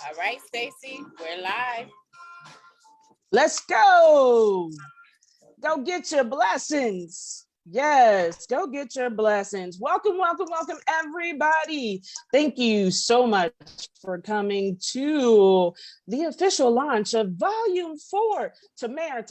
All right, Stacy, we're live. Let's go. Go get your blessings. Yes, go get your blessings. Welcome, welcome, welcome, everybody. Thank you so much for coming to the official launch of Volume 4. Tamara,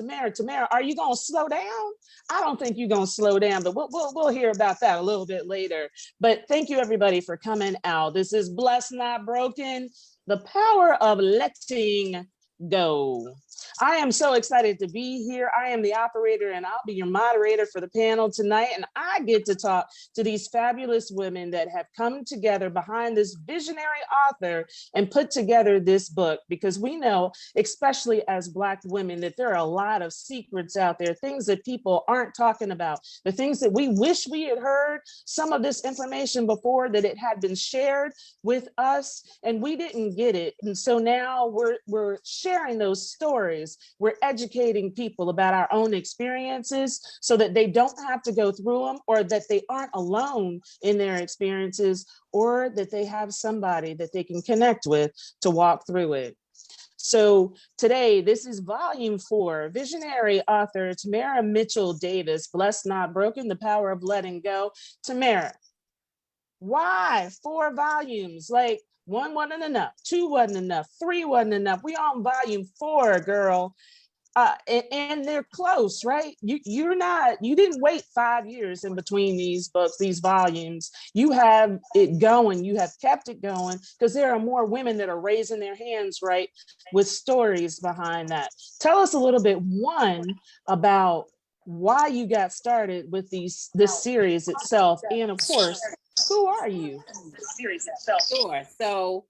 are you going to slow down? I don't think you're going to slow down, but we'll hear about that a little bit later. But thank you, everybody, for coming out. This is Blessed Not Broken, the power of letting go. I am so excited to be here. I am the operator and I'll be your moderator for the panel tonight. And I get to talk to these fabulous women that have come together behind this visionary author and put together this book, because we know, especially as Black women, that there are a lot of secrets out there, things that people aren't talking about, the things that we wish we had heard some of this information before, that it had been shared with us and we didn't get it. And so now we're sharing those stories. We're educating people about our own experiences so that they don't have to go through them, or that they aren't alone in their experiences, or that they have somebody that they can connect with to walk through it. So today, this is Volume 4, visionary author Tamara Mitchell Davis, Blessed Not Broken, the Power of Letting Go. Tamara, why 4 volumes? Like, 1 wasn't enough, 2 wasn't enough, 3 wasn't enough. We on Volume 4, girl. And they're close, right? You didn't wait 5 years in between these books, these volumes. You have it going, you have kept it going, because there are more women that are raising their hands, right, with stories behind that. Tell us a little bit, one, about why you got started with this series itself, and of course, who are you? Sure. So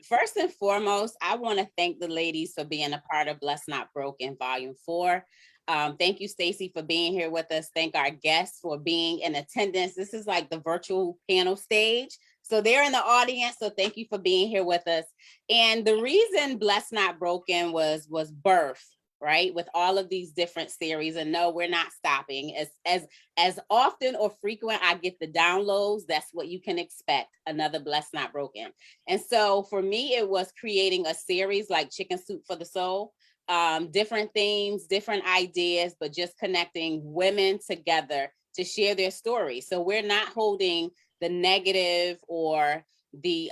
first and foremost, I want to thank the ladies for being a part of Blessed Not Broken Volume 4. Thank you, Stacy, for being here with us. Thank our guests for being in attendance. This is like the virtual panel stage. So they're in the audience. So thank you for being here with us. And the reason Blessed Not Broken was birth, right, with all of these different series. And no, we're not stopping. As often or frequent I get the downloads, that's what you can expect, another Blessed Not Broken. And so for me, it was creating a series like Chicken Soup for the Soul, different themes, different ideas, but just connecting women together to share their stories. So we're not holding the negative or the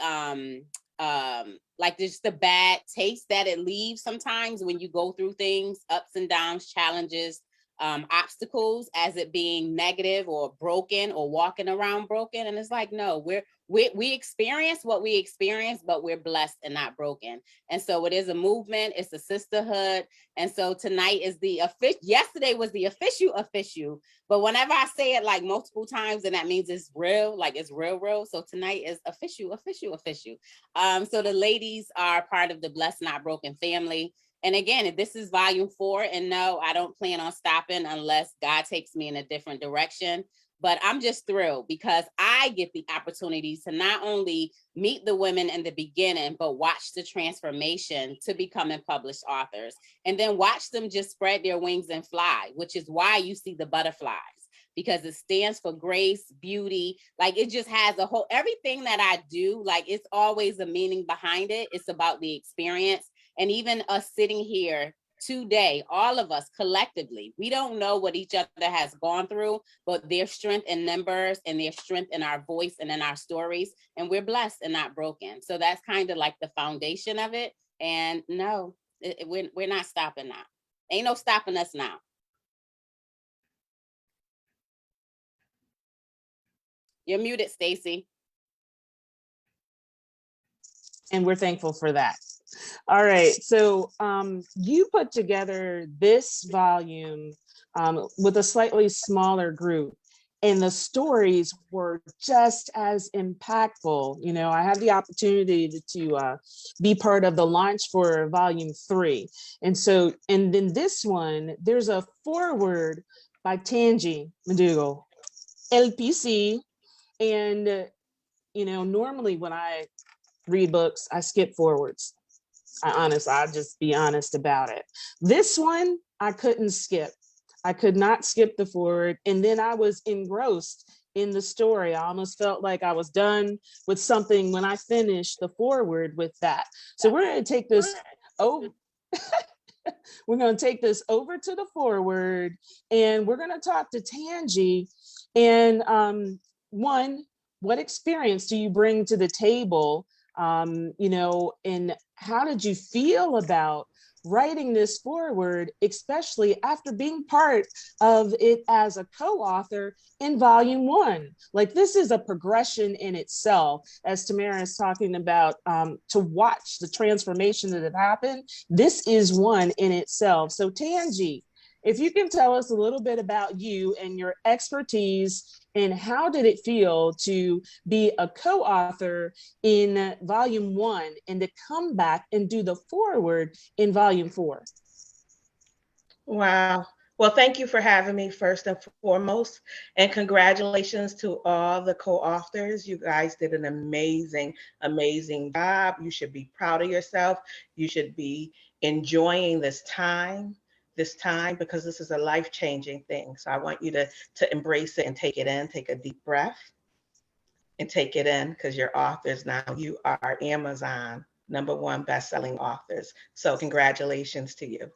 like just the bad taste that it leaves sometimes when you go through things, ups and downs, challenges, obstacles, as it being negative or broken or walking around broken. And it's like, no, we experience what we experience, but we're blessed and not broken. And so it is a movement, it's a sisterhood. And so tonight is yesterday was the official, but whenever I say it like multiple times, and that means it's real, like it's real. So tonight is official. So the ladies are part of the Blessed Not Broken family. And again, this is Volume 4, and no, I don't plan on stopping unless God takes me in a different direction. But I'm just thrilled because I get the opportunity to not only meet the women in the beginning, but watch the transformation to becoming published authors, and then watch them just spread their wings and fly, which is why you see the butterflies, because it stands for grace, beauty. Like it just has everything that I do, like it's always a meaning behind it. It's about the experience. And even us sitting here today, all of us collectively, we don't know what each other has gone through, but their strength in numbers and their strength in our voice and in our stories, and we're blessed and not broken. So that's kind of like the foundation of it. And no, we're not stopping now. Ain't no stopping us now. You're muted, Stacy. And we're thankful for that. All right, so you put together this volume with a slightly smaller group. and the stories were just as impactful. You know, I had the opportunity to be part of the launch for volume 3. And so, and then this one, there's a foreword by Tangi McDougall, LPC. And, you know, normally when I read books, I skip forwards. I'll just be honest about it. This one, I couldn't skip. I could not skip the forward. And then I was engrossed in the story. I almost felt like I was done with something when I finished the forward with that. So we're going to take this over. We're going to take this over to the forward, and we're going to talk to Tangi. And one, what experience do you bring to the table? You know, and how did you feel about writing this forward, especially after being part of it as a co-author in volume 1? Like, this is a progression in itself, as Tamara is talking about, to watch the transformation that have happened. This is one in itself. So Tangi, if you can tell us a little bit about you and your expertise, and how did it feel to be a co-author in volume 1 and to come back and do the foreword in volume 4? Wow. Well, thank you for having me first and foremost, and congratulations to all the co-authors. You guys did an amazing, amazing job. You should be proud of yourself. You should be enjoying this time because this is a life-changing thing. So I want you to embrace it and take it in, take a deep breath and take it in, because you're authors now. You are Amazon #1 best-selling authors. So congratulations to you.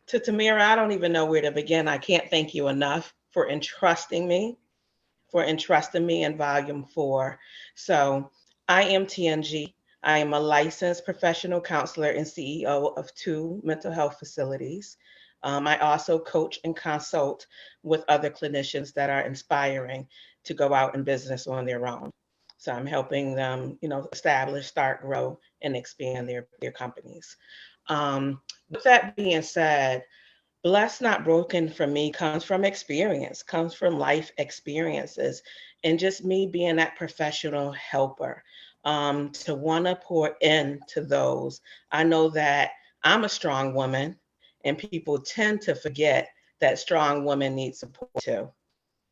To Tamara, I don't even know where to begin. I can't thank you enough for entrusting me in volume 4. So I am TNG. I am a licensed professional counselor and CEO of 2 mental health facilities. I also coach and consult with other clinicians that are inspiring to go out in business on their own. So I'm helping them, establish, start, grow, and expand their companies. With that being said, Blessed Not Broken for me comes from experience, comes from life experiences, and just me being that professional helper, to want to pour into those. I know that I'm a strong woman, and people tend to forget that strong women need support too.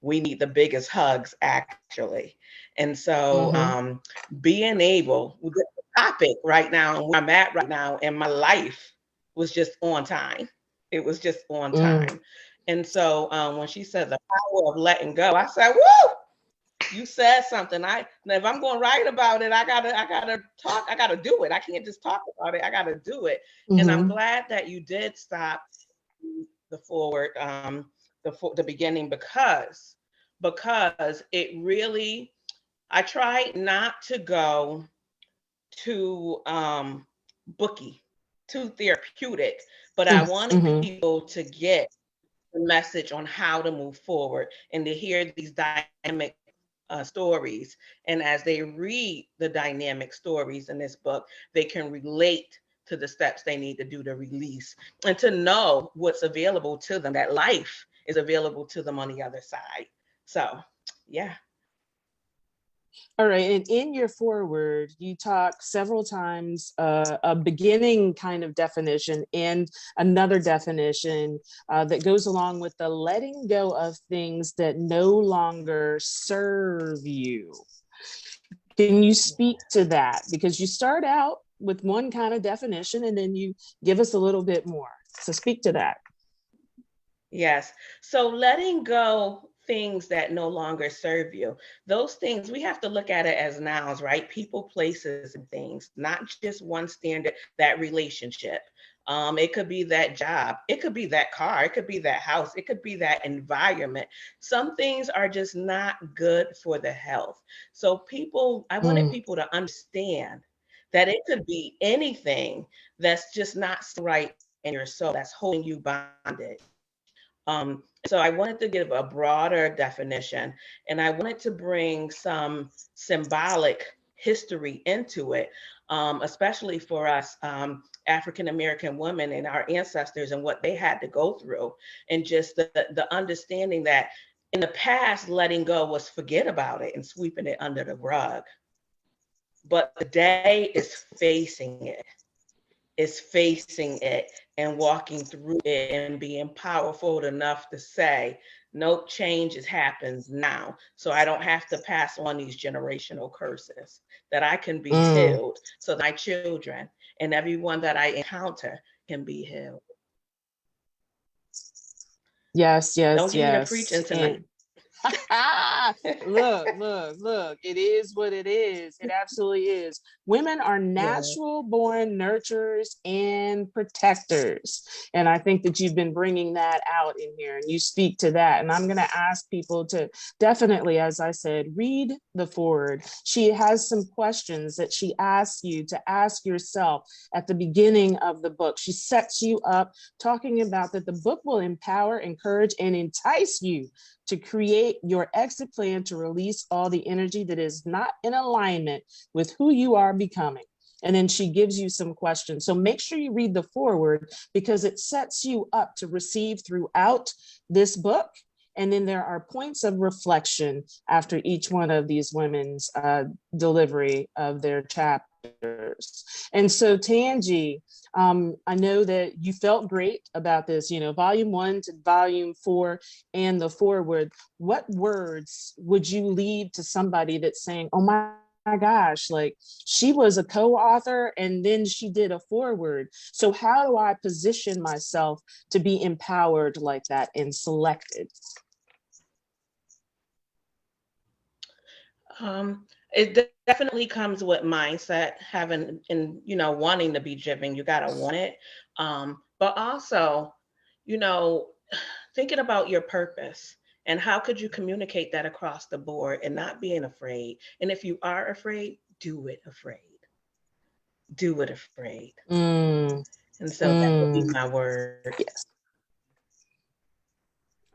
We need the biggest hugs, actually. And so being able, the topic right now, where I'm at right now in my life, was just on time. It was just on time. And so when she said the power of letting go, I said, woo, you said something. If I'm going to write about it, I gotta talk. I gotta do it. I can't just talk about it. I gotta do it. And I'm glad that you did stop the forward, the beginning, because it really, I tried not to go too booky, too therapeutic, but I wanted people to get the message on how to move forward and to hear these dynamic stories. And as they read the dynamic stories in this book, they can relate to the steps they need to do to release and to know what's available to them, that life is available to them on the other side. So, yeah. All right. And in your foreword, you talk several times a beginning kind of definition and another definition that goes along with the letting go of things that no longer serve you. Can you speak to that? Because you start out with one kind of definition and then you give us a little bit more. So speak to that. Yes. So letting go things that no longer serve you, those things, we have to look at it as nouns, right? People, places, and things, not just one standard, that relationship. It could be that job. It could be that car. It could be that house. It could be that environment. Some things are just not good for the health. So I wanted people to understand that it could be anything that's just not right in your soul, that's holding you bondage. So I wanted to give a broader definition, and I wanted to bring some symbolic history into it, especially for us African American women and our ancestors and what they had to go through, and just the understanding that in the past, letting go was forget about it and sweeping it under the rug. But today is facing it, and walking through it and being powerful enough to say, nope, change happens now. So I don't have to pass on these generational curses, that I can be healed so that my children and everyone that I encounter can be healed. Yes, Don't yes, give me the yes. preaching tonight. Look, it is what it is. It absolutely is. Women are natural born nurturers and protectors. And I think that you've been bringing that out in here, and you speak to that. And I'm going to ask people to definitely, as I said, read the foreword. She has some questions that she asks you to ask yourself at the beginning of the book. She sets you up talking about that the book will empower, encourage, and entice you to create your exit plan to release all the energy that is not in alignment with who you are becoming. And then she gives you some questions. So make sure you read the foreword, because it sets you up to receive throughout this book. And then there are points of reflection after each one of these women's delivery of their chapters. And so Tangi, I know that you felt great about this, volume 1 to volume 4 and the foreword. What words would you leave to somebody that's saying, oh my gosh, like she was a co-author and then she did a foreword. So how do I position myself to be empowered like that and selected? It definitely comes with mindset, having and wanting to be driven. You gotta want it, but also, thinking about your purpose and how could you communicate that across the board and not being afraid. And if you are afraid, do it afraid. Do it afraid. And so that would be my word. Yes.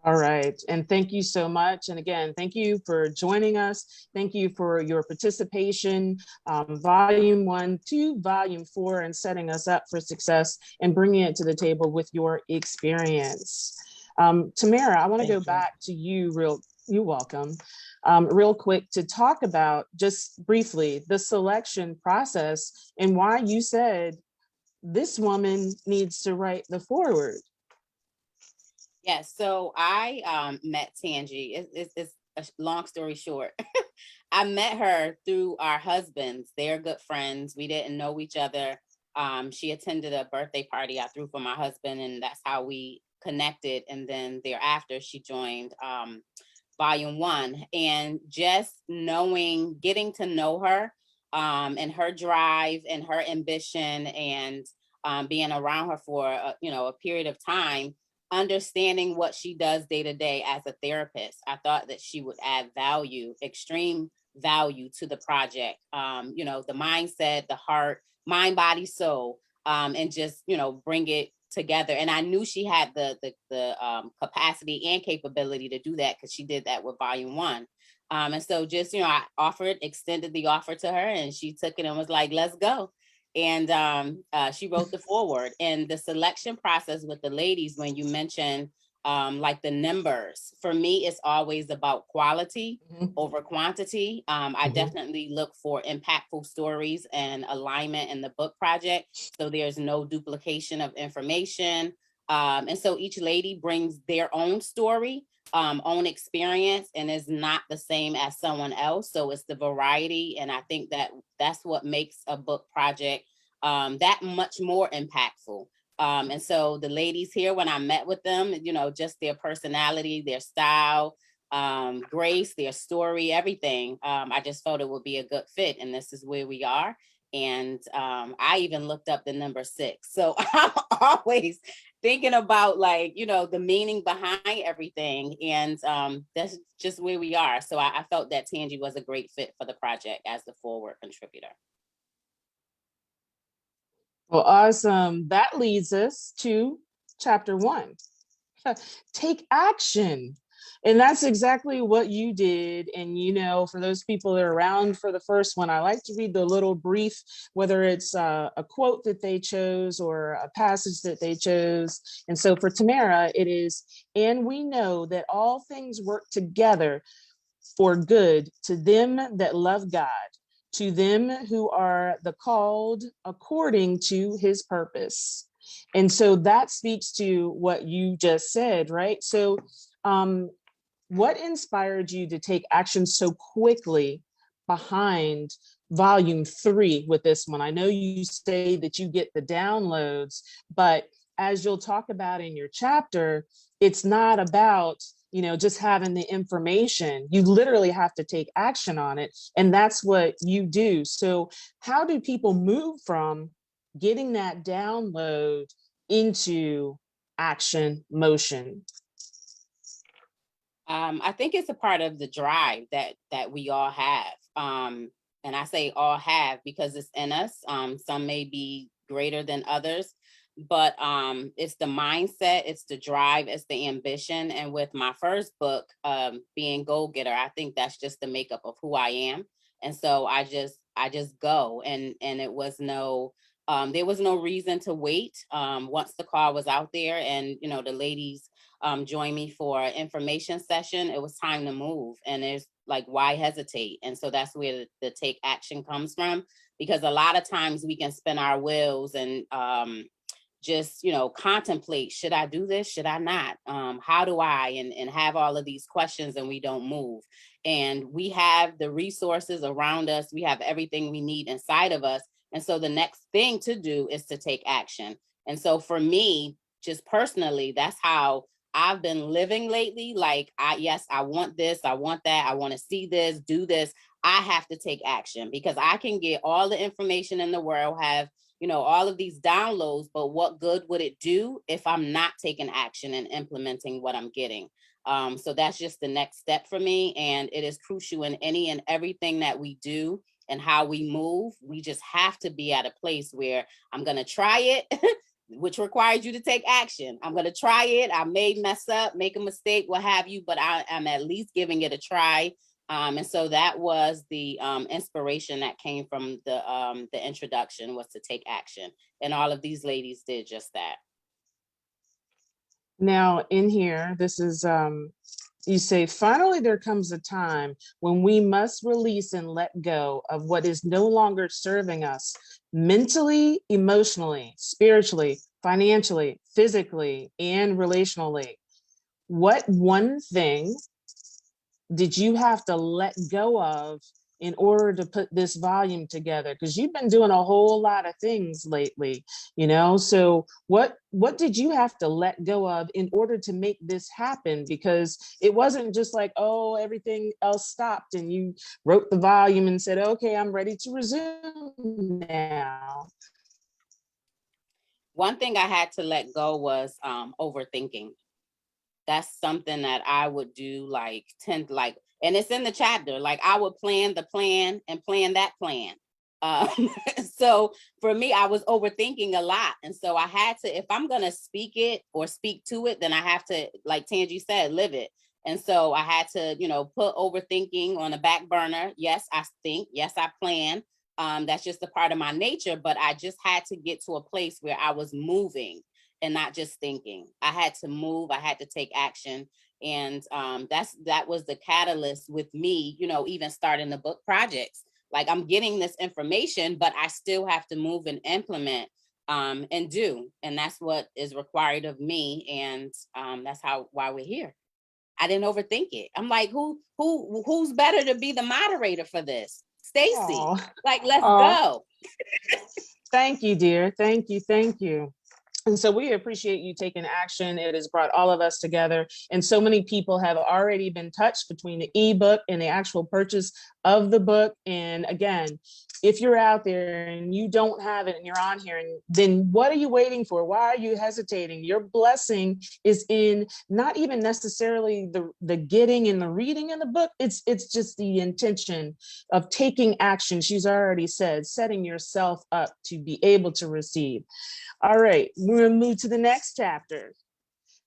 All right. And thank you so much. And again, thank you for joining us. Thank you for your participation, volume 1 to volume 4, and setting us up for success and bringing it to the table with your experience. Tamara, I want to go back to you you're welcome. Real quick to talk about just briefly the selection process and why you said this woman needs to write the foreword. Yes, so I met Tangi. It's a long story short. I met her through our husbands. They're good friends. We didn't know each other. She attended a birthday party I threw for my husband, and that's how we connected. And then thereafter, she joined volume 1. And just getting to know her, and her drive and her ambition, and being around her for a period of time, understanding what she does day to day as a therapist, I thought that she would add extreme value to the project. The mindset, the heart, mind, body, soul, and just, bring it together. And I knew she had the capacity and capability to do that, because she did that with volume 1. And so just, I extended the offer to her, and she took it and was like, let's go. And she wrote the foreword. And the selection process with the ladies, when you mentioned like the numbers, for me, it's always about quality over quantity. I definitely look for impactful stories and alignment in the book project, so there's no duplication of information. And so each lady brings their own story, own experience, and is not the same as someone else. So it's the variety. And I think that that's what makes a book project that much more impactful. And so the ladies here, when I met with them, just their personality, their style, grace, their story, everything, I just felt it would be a good fit. And this is where we are. And I even looked up the number 6. So I'm always thinking about the meaning behind everything. And that's just where we are. So I felt that Tangi was a great fit for the project as the forward contributor. Well, awesome. That leads us to chapter 1. Take action. And that's exactly what you did. And, you know, for those people that are around for the first one, I like to read the little brief, whether it's a quote that they chose or a passage that they chose. And so for Tamara, it is, and we know that all things work together for good to them that love God, to them who are the called according to his purpose. And so that speaks to what you just said, right? So what inspired you to take action so quickly behind volume 3 with this one? I know you say that you get the downloads, but as you'll talk about in your chapter, it's not about, you know, just having the information. You literally have to take action on it. And that's what you do. So how do people move from getting that download into action motion? I think it's a part of the drive that we all have. And I say all have because it's in us. Some may be greater than others, but it's the mindset, it's the drive, it's the ambition. And with my first book, being Goal Getter, I think that's just the makeup of who I am. And so I just go, and it was no, there was no reason to wait. Once the call was out there, and you know, the ladies joined me for an information session, it was time to move. And it's like, why hesitate? And so that's where the take action comes from, because a lot of times we can spin our wheels and just, you know, contemplate, should I do this? Should I not? How do I? And have all of these questions, and we don't move. And we have the resources around us. We have everything we need inside of us. And so the next thing to do is to take action. And so for me, just personally, that's how I've been living lately. Like, I want this, I want that, I want to see this, do this. I have to take action, because I can get all the information in the world, have, you know, all of these downloads, but what good would it do if I'm not taking action and implementing what I'm getting? So that's just the next step for me. And it is crucial in any and everything that we do and how we move. We just have to be at a place where I'm going to try it, which requires you to take action. I'm going to try it. I may mess up, make a mistake, what have you, but I'm at least giving it a try. And so that was the inspiration that came from the introduction, was to take action. And all of these ladies did just that. Now in here, this is, you say, finally, there comes a time when we must release and let go of what is no longer serving us mentally, emotionally, spiritually, financially, physically, and relationally. What one thing did you have to let go of in order to put this volume together? Because you've been doing a whole lot of things lately, you know? So what did you have to let go of in order to make this happen? Because it wasn't just like, oh, everything else stopped and you wrote the volume and said, okay, I'm ready to resume now. One thing I had to let go was overthinking. That's something that I would do and it's in the chapter, like I would plan the plan and plan that plan. So for me, I was overthinking a lot. And so I had to, if I'm going to speak it or speak to it, then I have to, like Tangi said, live it. And so I had to, you know, put overthinking on the back burner. Yes, I think. Yes, I plan. That's just a part of my nature. But I just had to get to a place where I was moving and not just thinking. I had to move. I had to take action. And that was the catalyst with me, you know, even starting the book projects. Like, I'm getting this information, but I still have to move and implement and do. And that's what is required of me. And that's why we're here. I didn't overthink it. I'm like, who's better to be the moderator for this? Stacy. Like, let's go. Thank you, dear. Thank you. Thank you. And so we appreciate you taking action. It has brought all of us together. And so many people have already been touched between the ebook and the actual purchase of the book. And again, if you're out there and you don't have it and you're on here, and then what are you waiting for? Why are you hesitating? Your blessing is in not even necessarily the getting and the reading in the book. It's just the intention of taking action. She's already said, setting yourself up to be able to receive. All right, we're gonna move to the next chapter.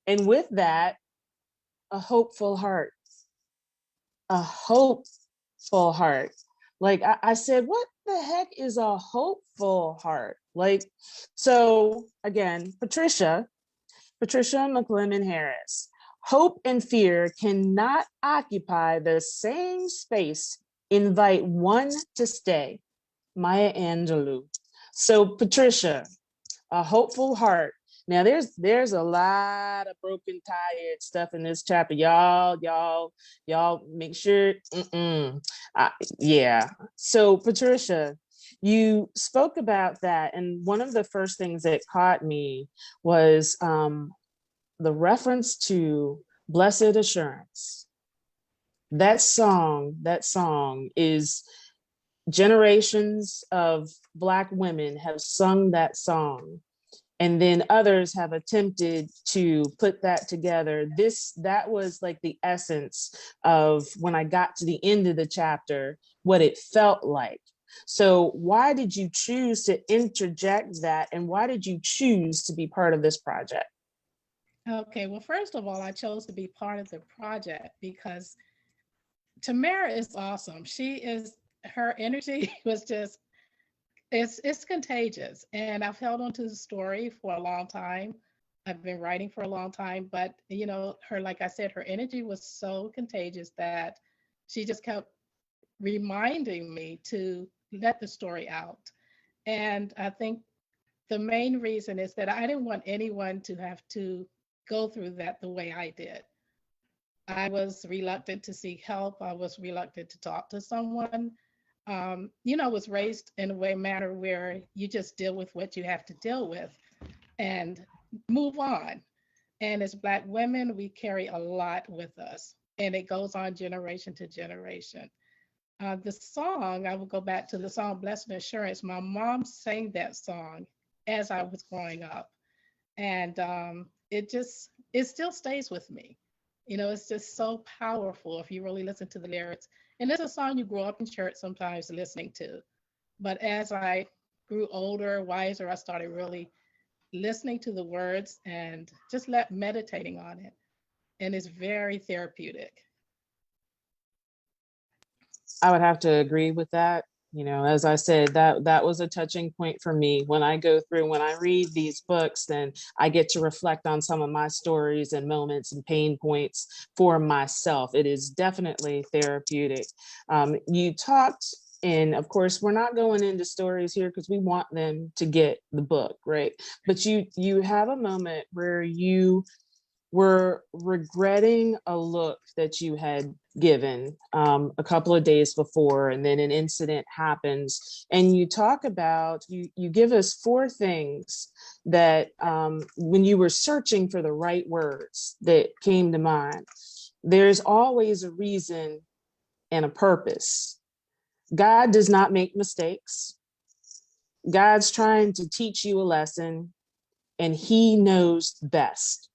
And with that, a hopeful heart, a hopeful heart. Like I said, what the heck is a hopeful heart? Like, so again, Patricia McClellan Harris. Hope and fear cannot occupy the same space. Invite one to stay. Maya Angelou. So Patricia, a hopeful heart. Now there's a lot of broken, tired stuff in this chapter. Y'all make sure. Yeah. So Patricia, you spoke about that, and one of the first things that caught me was the reference to Blessed Assurance. That song is, generations of Black women have sung that song, and then others have attempted to put that together. That was like the essence of, when I got to the end of the chapter, what it felt like. So why did you choose to interject that, and why did you choose to be part of this project? Okay, well, first of all, I chose to be part of the project because Tamara is awesome. Her energy was just, it's contagious. And I've held on to the story for a long time. I've been writing for a long time, but like I said, her energy was so contagious that she just kept reminding me to let the story out. And I think the main reason is that I didn't want anyone to have to go through that the way I did. I was reluctant to seek help. I was reluctant to talk to someone. I was raised in a manner where you just deal with what you have to deal with and move on. And as Black women, we carry a lot with us, and it goes on generation to generation. The song, I will go back to the song Blessed Assurance. My mom sang that song as I was growing up. And it still stays with me. It's just so powerful if you really listen to the lyrics. And it's a song you grow up in church sometimes listening to. But as I grew older, wiser, I started really listening to the words and just meditating on it. And it's very therapeutic. I would have to agree with that. As I said, that was a touching point for me. When I read these books, then I get to reflect on some of my stories and moments and pain points for myself. It is definitely therapeutic. You talked, and of course, we're not going into stories here because we want them to get the book, right? But you have a moment where you were regretting a look that you had given a couple of days before, and then an incident happens, and you talk about, you give us 4 things that when you were searching for the right words that came to mind. There's always a reason and a purpose. God does not make mistakes. God's trying to teach you a lesson, and he knows best.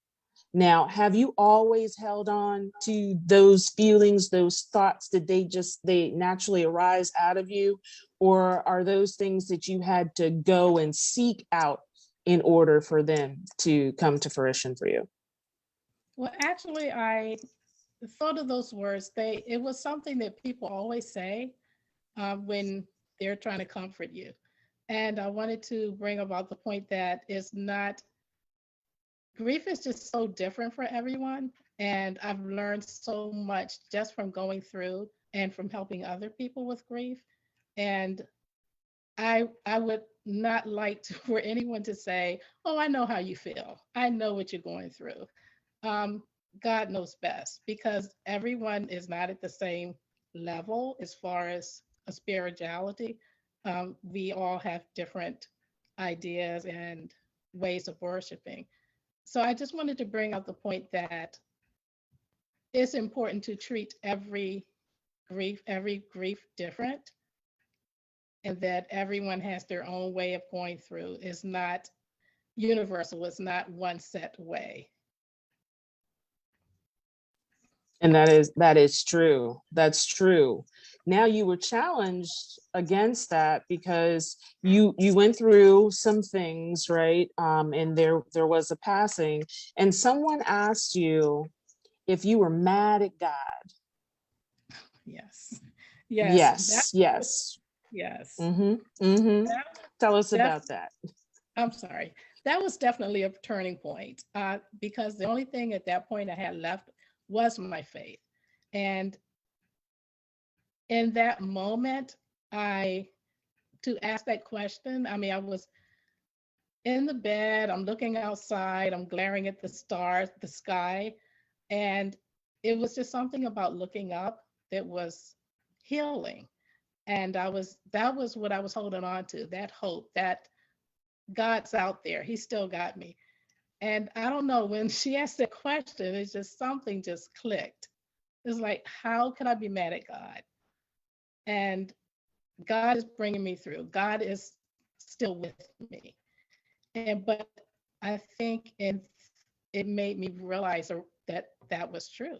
Now, have you always held on to those feelings, those thoughts? Did they naturally arise out of you? Or are those things that you had to go and seek out in order for them to come to fruition for you? Well, actually, I thought of those words. It was something that people always say when they're trying to comfort you. And I wanted to bring about the point that grief is just so different for everyone. And I've learned so much just from going through and from helping other people with grief. And I would not like for anyone to say, oh, I know how you feel. I know what you're going through. God knows best, because everyone is not at the same level as far as a spirituality. We all have different ideas and ways of worshiping. So I just wanted to bring up the point that it's important to treat every grief different, and that everyone has their own way of going through. It's not universal, it's not one set way. And that is true. That's true. Now you were challenged against that because you went through some things, right? And there was a passing, and someone asked you if you were mad at God. Yes. Yes, yes. Yes. Mm-hmm. Mm-hmm. That Tell us was about that. I'm sorry. That was definitely a turning point because the only thing at that point I had left was my faith. And in that moment, to ask that question, I mean, I was in the bed, I'm looking outside, I'm glaring at the stars, the sky, and it was just something about looking up that was healing. And that was what I was holding on to, that hope that God's out there. He still got me. And I don't know, when she asked that question, it's just something just clicked. It's like, how can I be mad at God? And God is bringing me through. God is still with me. But I think it made me realize that that was true.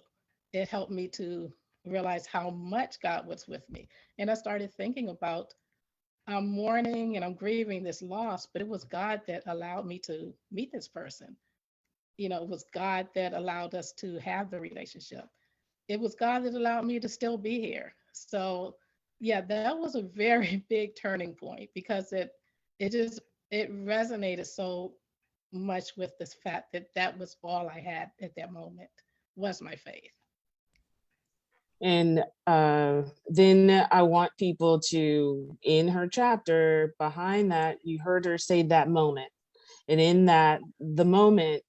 It helped me to realize how much God was with me. And I started thinking about, I'm mourning and I'm grieving this loss, but it was God that allowed me to meet this person. It was God that allowed us to have the relationship. It was God that allowed me to still be here. So, yeah, that was a very big turning point because it just it resonated so much with this fact that that was all I had at that moment was my faith. And then I want people to, in her chapter behind that, you heard her say that moment. And in that, the moment,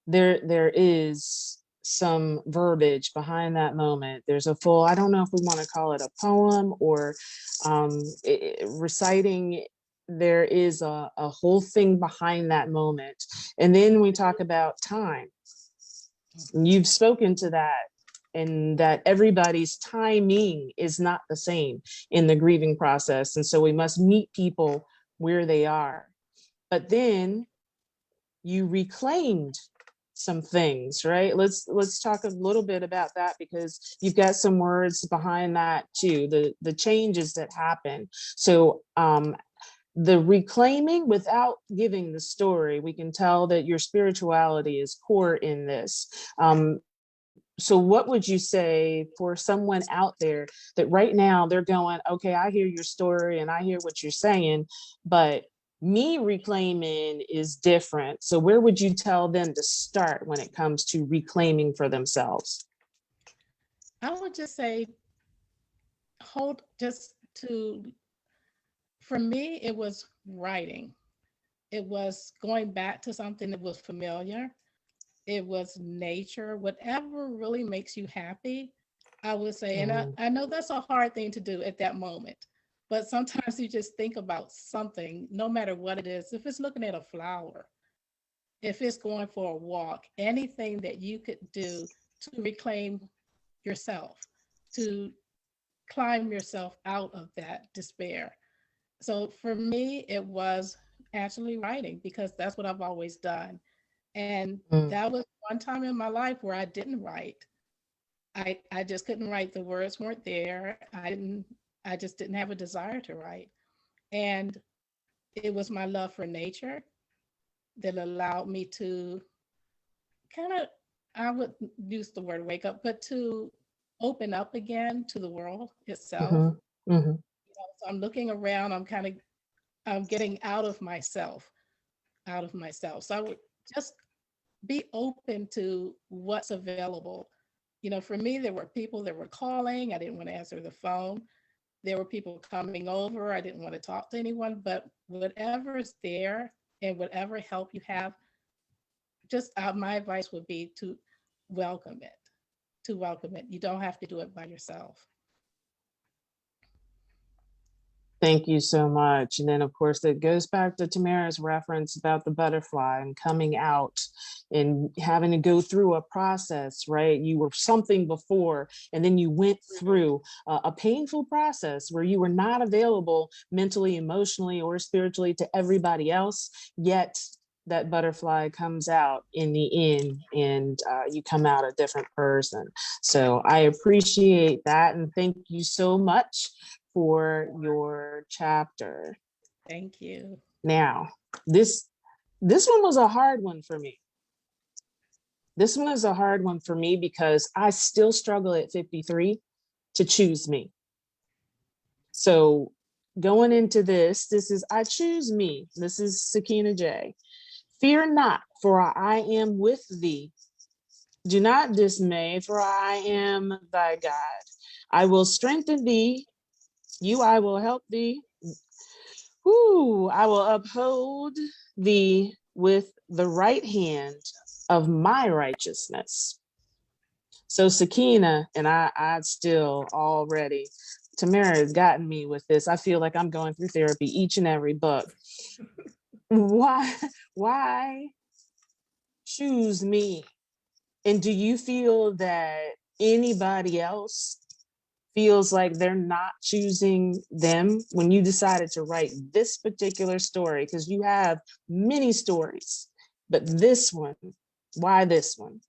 there is some verbiage behind that moment. There's a full, I don't know if we want to call it a poem or reciting. There is a whole thing behind that moment. And then we talk about time. You've spoken to that, and that everybody's timing is not the same in the grieving process. And so we must meet people where they are. But then you reclaimed some things, right? Let's talk a little bit about that, because you've got some words behind that too, the changes that happen. So the reclaiming, without giving the story, we can tell that your spirituality is core in this. So what would you say for someone out there that right now they're going, okay, I hear your story and I hear what you're saying, but me reclaiming is different. So where would you tell them to start when it comes to reclaiming for themselves? I would just say, for me, it was writing. It was going back to something that was familiar. It was nature, whatever really makes you happy, I would say. And I know that's a hard thing to do at that moment, but sometimes you just think about something, no matter what it is. If it's looking at a flower, if it's going for a walk, anything that you could do to reclaim yourself, to climb yourself out of that despair. So for me, it was actually writing because that's what I've always done. And Mm. that was one time in my life where I didn't write. I just couldn't write. The words weren't there. I just didn't have a desire to write. And it was my love for nature that allowed me to kind of, I would use the word wake up, but to open up again to the world itself. Mhm. Mhm. So I'm looking around, I'm getting out of myself. So I would just be open to what's available. For me, there were people that were calling. I didn't want to answer the phone. There were people coming over. I didn't want to talk to anyone, but whatever's there and whatever help you have, just my advice would be to welcome it, to welcome it. You don't have to do it by yourself. Thank you so much. And then, of course, it goes back to Tamara's reference about the butterfly and coming out and having to go through a process, right? You were something before, and then you went through a painful process where you were not available mentally, emotionally, or spiritually to everybody else, yet that butterfly comes out in the end, and you come out a different person. So I appreciate that, and thank you so much for your chapter. Thank you. Now, this one was a hard one for me. This one is a hard one for me because I still struggle at 53 to choose me. So going into this is I choose me. This is Sakina J. Fear not, for I am with thee. Do not dismay, for I am thy God. I will strengthen thee. I will help thee. I will uphold thee with the right hand of my righteousness. So Sakina, and I still already, Tamara has gotten me with this. I feel like I'm going through therapy each and every book. Why choose me? And do you feel that anybody else feels like they're not choosing them when you decided to write this particular story? Because you have many stories, but this one, why this one?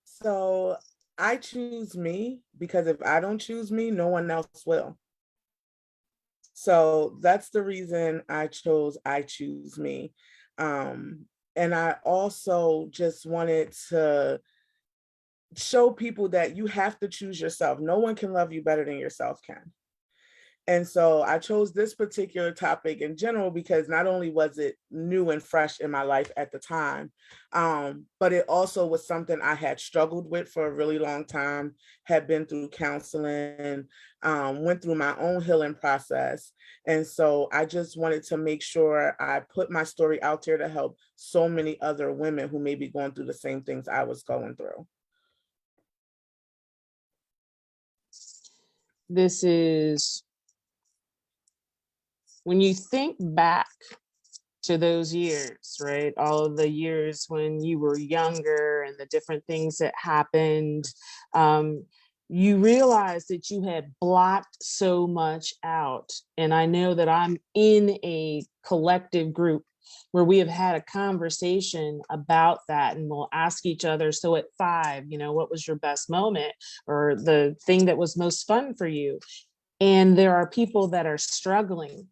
So I choose me because if I don't choose me, no one else will. So that's the reason I chose I Choose Me. And I also just wanted to show people that you have to choose yourself. No one can love you better than yourself can. And so I chose this particular topic in general because not only was it new and fresh in my life at the time, but it also was something I had struggled with for a really long time, had been through counseling, went through my own healing process. And so I just wanted to make sure I put my story out there to help so many other women who may be going through the same things I was going through. This is when you think back to those years, right? All of the years when you were younger and the different things that happened, you realize that you had blocked so much out. And I know that I'm in a collective group where we have had a conversation about that, and we'll ask each other, so at 5, what was your best moment or the thing that was most fun for you? And there are people that are struggling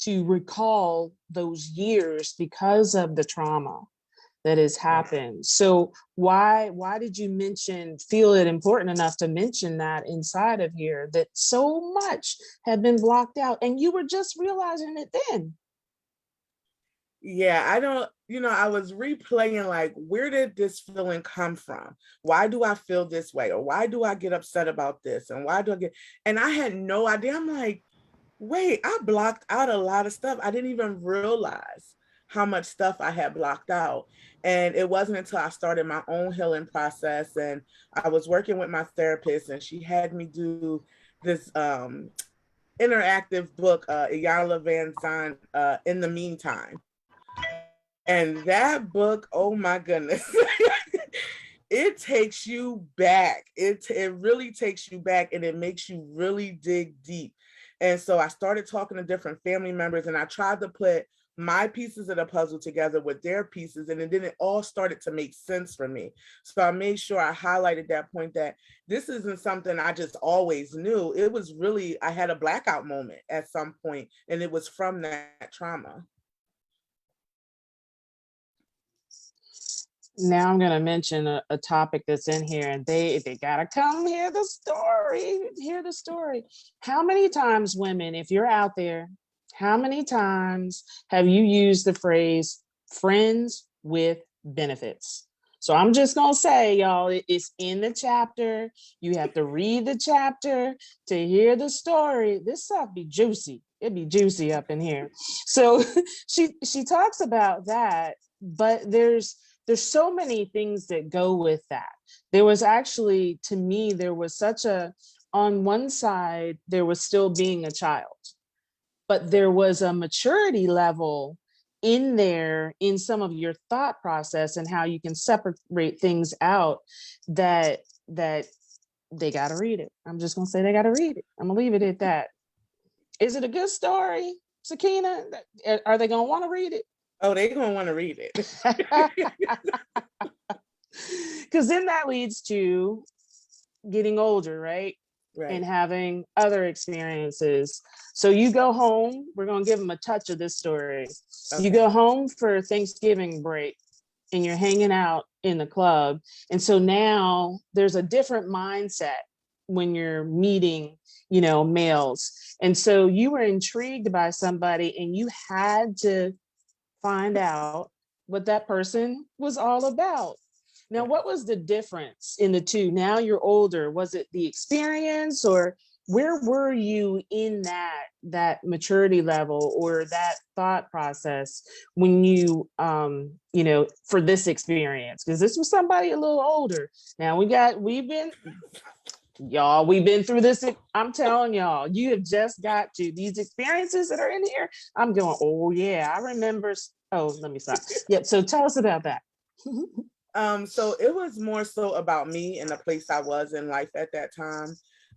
to recall those years because of the trauma that has happened. So why did you feel it important enough to mention that inside of here, that so much had been blocked out and you were just realizing it then? Yeah, I was replaying, like, where did this feeling come from? Why do I feel this way? Or why do I get upset about this? And and I had no idea. I'm like, wait, I blocked out a lot of stuff. I didn't even realize how much stuff I had blocked out. And it wasn't until I started my own healing process and I was working with my therapist and she had me do this interactive book, Iyanla Vanzant, In the Meantime. And that book, oh my goodness, it takes you back. It really takes you back and it makes you really dig deep. And so I started talking to different family members and I tried to put my pieces of the puzzle together with their pieces. And then it all started to make sense for me. So I made sure I highlighted that point, that this isn't something I just always knew. It was really, I had a blackout moment at some point, and it was from that trauma. Now I'm going to mention a topic that's in here, and they got to come hear the story. How many times, women, if you're out there, how many times have you used the phrase friends with benefits? So I'm just going to say, y'all, it's in the chapter. You have to read the chapter to hear the story. This stuff be juicy. It'd be juicy up in here. So she talks about that, but there's so many things that go with that. There was actually, to me, there was on one side, there was still being a child, but there was a maturity level in there in some of your thought process and how you can separate things out that they got to read it. I'm just going to say they got to read it. I'm going to leave it at that. Is it a good story, Sakina? Are they going to want to read it? Oh, they're going to want to read it. Because then that leads to getting older, right? Right. And having other experiences. So you go home, we're going to give them a touch of this story. Okay. You go home for Thanksgiving break and you're hanging out in the club. And so now there's a different mindset when you're meeting, males. And so you were intrigued by somebody and you had to find out what that person was all about. Now, what was the difference in the two? Now you're older. Was it the experience, or where were you in that maturity level or that thought process when you for this experience? Because this was somebody a little older. Now we've been through this. I'm telling y'all, you have just got to these experiences that are in here. I'm going, oh yeah, I remember. Oh, let me stop. Yeah. So tell us about that. So it was more so about me and the place I was in life at that time.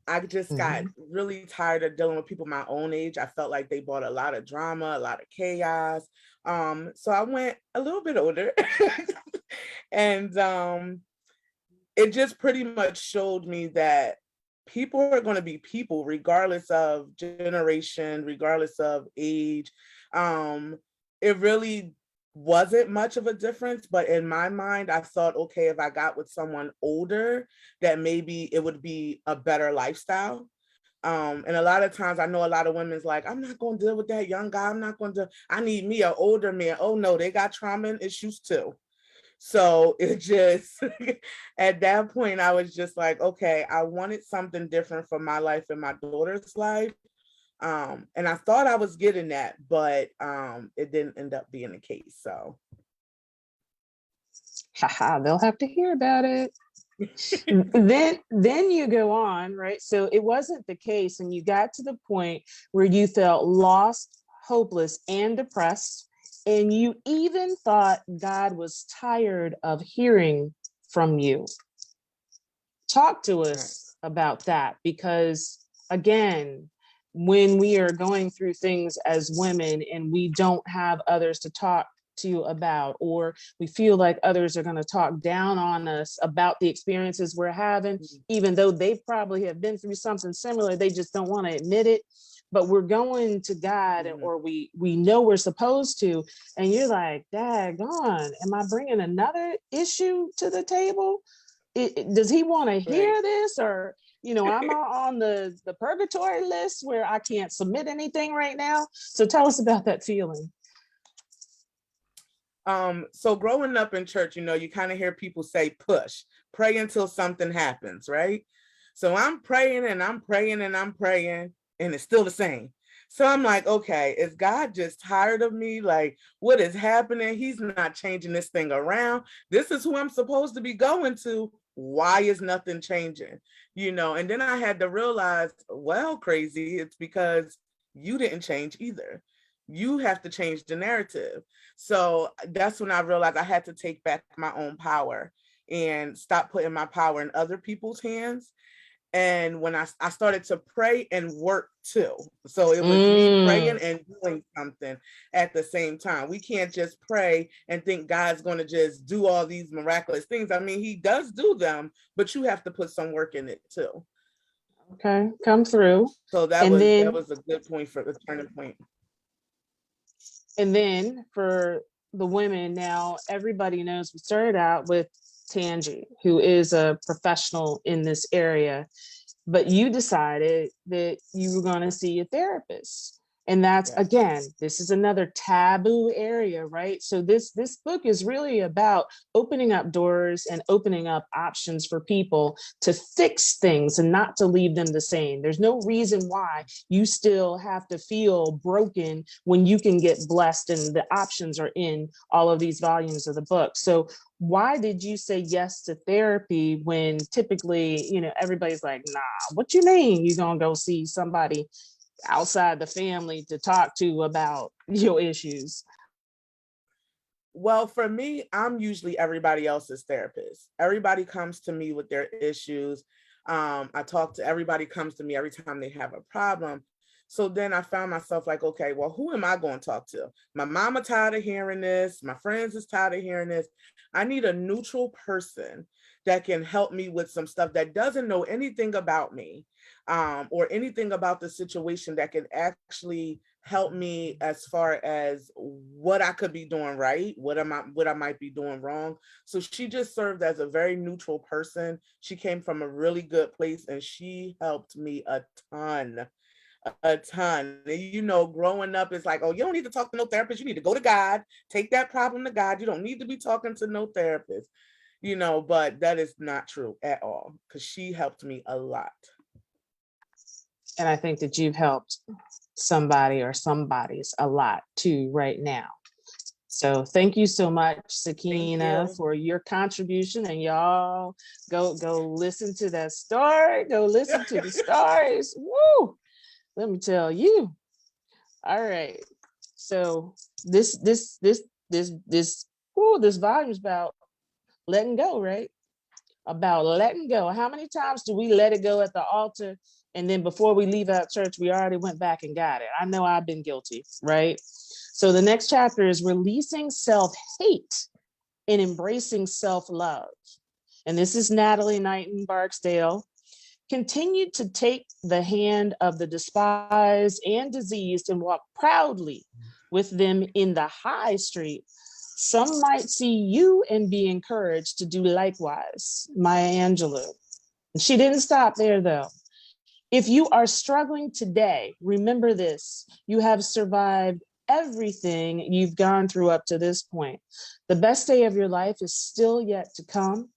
I just got really tired of dealing with people my own age. I felt like they brought a lot of drama, a lot of chaos. So I went a little bit older and it just pretty much showed me that people are going to be people regardless of generation, regardless of age. It really wasn't much of a difference, but in my mind, I thought, okay, if I got with someone older, that maybe it would be a better lifestyle. And a lot of times I know a lot of women's like, I'm not going to deal with that young guy. I need me an older man. Oh no, they got trauma and issues too. So it just, at that point, I was just like, okay, I wanted something different for my life and my daughter's life. And I thought I was getting that, but it didn't end up being the case. So they'll have to hear about it. then you go on, right? So it wasn't the case, and you got to the point where you felt lost, hopeless, and depressed, and you even thought God was tired of hearing from you. Talk to us about that, because again, when we are going through things as women and we don't have others to talk to about, or we feel like others are going to talk down on us about the experiences we're having, even though they probably have been through something similar, they just don't want to admit it. But we're going to God, or we know we're supposed to, and you're like, daggone, am I bringing another issue to the table? Does he want to hear this? Or I'm on the purgatory list where I can't submit anything right now. So tell us about that feeling. So growing up in church, you kind of hear people say, pray until something happens, right? So I'm praying and I'm praying and I'm praying, and it's still the same. So I'm like, okay, is God just tired of me? Like, what is happening? He's not changing this thing around. This is who I'm supposed to be going to. Why is nothing changing? And then I had to realize, well, crazy, it's because you didn't change either. You have to change the narrative. So that's when I realized I had to take back my own power and stop putting my power in other people's hands. And when I started to pray and work too. So it was me praying and doing something at the same time. We can't just pray and think God's going to just do all these miraculous things. I mean, he does do them, but you have to put some work in it too. Okay, come through. So that was a good point for the turning point. And then for the women, now everybody knows we started out with Tangi, who is a professional in this area, but you decided that you were going to see a therapist. And that's, again, this is another taboo area, right? So this book is really about opening up doors and opening up options for people to fix things and not to leave them the same. There's no reason why you still have to feel broken when you can get blessed, and the options are in all of these volumes of the book. So why did you say yes to therapy when typically, everybody's like, nah, what you mean you're gonna go see somebody outside the family to talk to about your issues? Well, for me, I'm usually everybody else's therapist. Everybody comes to me with their issues. I talk to everybody, comes to me every time they have a problem. So then I found myself like, okay, well, who am I going to talk to? My mama tired of hearing this. My friends is tired of hearing this. I need a neutral person that can help me with some stuff that doesn't know anything about me, or anything about the situation, that can actually help me as far as what I could be doing right, what I might be doing wrong. So she just served as a very neutral person. She came from a really good place and she helped me a ton. A ton. And, you know, growing up, it's like, oh, you don't need to talk to no therapist. You need to go to God, take that problem to God. You don't need to be talking to no therapist, you know, but that is not true at all because she helped me a lot. And I think that you've helped somebody or somebody's a lot too right now. So thank you so much, Sakina, you. for your contribution. And y'all go listen to that story. Go listen to the stories. Woo! Let me tell you. All right. So this volume is about letting go, right? About letting go. How many times do we let it go at the altar? And then before we leave out church, we already went back and got it. I know I've been guilty, right? So the next chapter is releasing self-hate and embracing self-love. And this is Natalie Knighton Barksdale. Continue to take the hand of the despised and diseased and walk proudly with them in the high street. Some might see you and be encouraged to do likewise. Maya Angelou. She didn't stop there though. If you are struggling today, remember this: you have survived everything you've gone through up to this point. The best day of your life is still yet to come,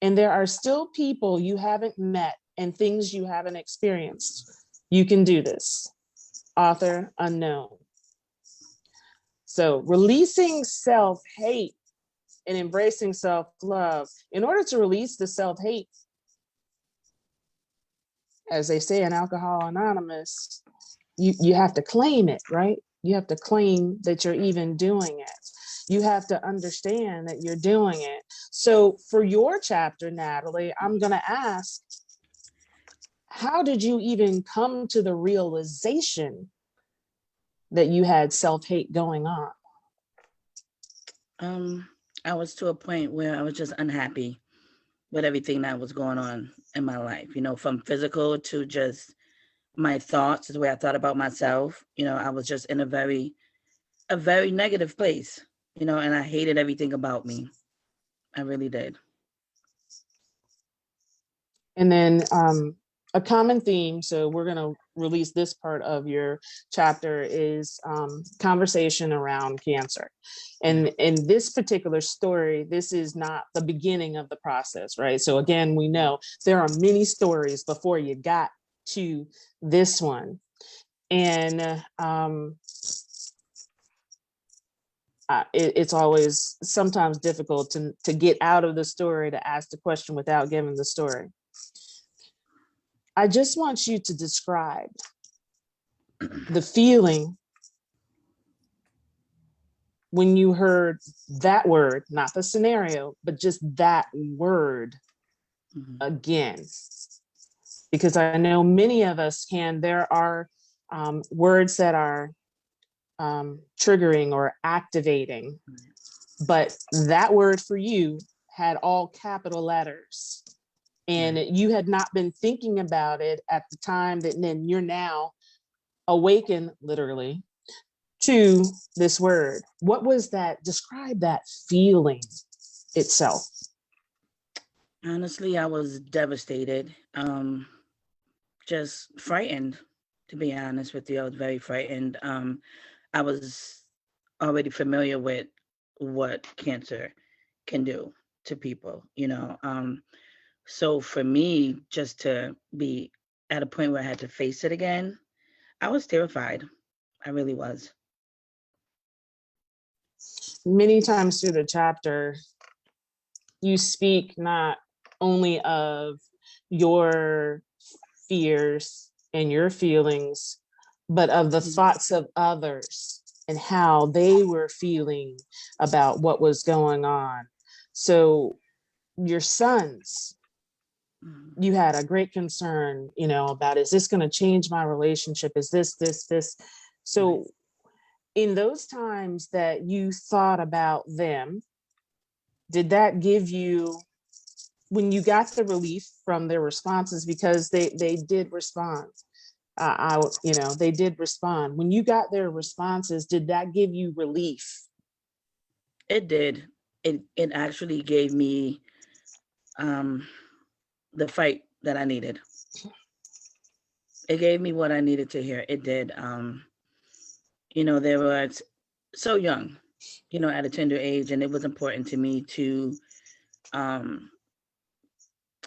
and there are still people you haven't met and things you haven't experienced. You can do this. Author unknown. So releasing self-hate and embracing self-love. In order to release the self-hate, as they say in Alcohol Anonymous, you have to claim it, right? You have to claim that you're even doing it. You have to understand that you're doing it. So for your chapter, Natalie, I'm going to ask, how did you even come to the realization that you had self-hate going on? I was to a point where I was just unhappy with everything that was going on in my life, you know, from physical to just my thoughts, the way I thought about myself. You know, I was just in a very negative place, you know, and I hated everything about me. I really did. And then a common theme, so we're going to release this part of your chapter, is conversation around cancer. And in this particular story, this is not the beginning of the process, right? So again, we know there are many stories before you got to this one. And it's always sometimes difficult to get out of the story to ask the question without giving the story. I just want you to describe the feeling when you heard that word, not the scenario, but just that word again. Because I know many of us can, there are words that are triggering or activating, but that word for you had all capital letters. And you had not been thinking about it at the time that then you're now awakened, literally, to this word. What was that? Describe that feeling itself. Honestly, I was devastated, just frightened, to be honest with you. I was very frightened. I was already familiar with what cancer can do to people, you know. So for me, just to be at a point where I had to face it again, I was terrified. I really was. Many times through the chapter, you speak not only of your fears and your feelings, but of the thoughts of others and how they were feeling about what was going on. So your sons, you had a great concern, you know, about, is this going to change my relationship? Is this? So in those times that you thought about them, did that give you, when you got the relief from their responses, because they did respond, they did respond. When you got their responses, did that give you relief? It did. It actually gave me the fight that I needed. It gave me what I needed to hear. It did. They were so young, at a tender age, and it was important to me to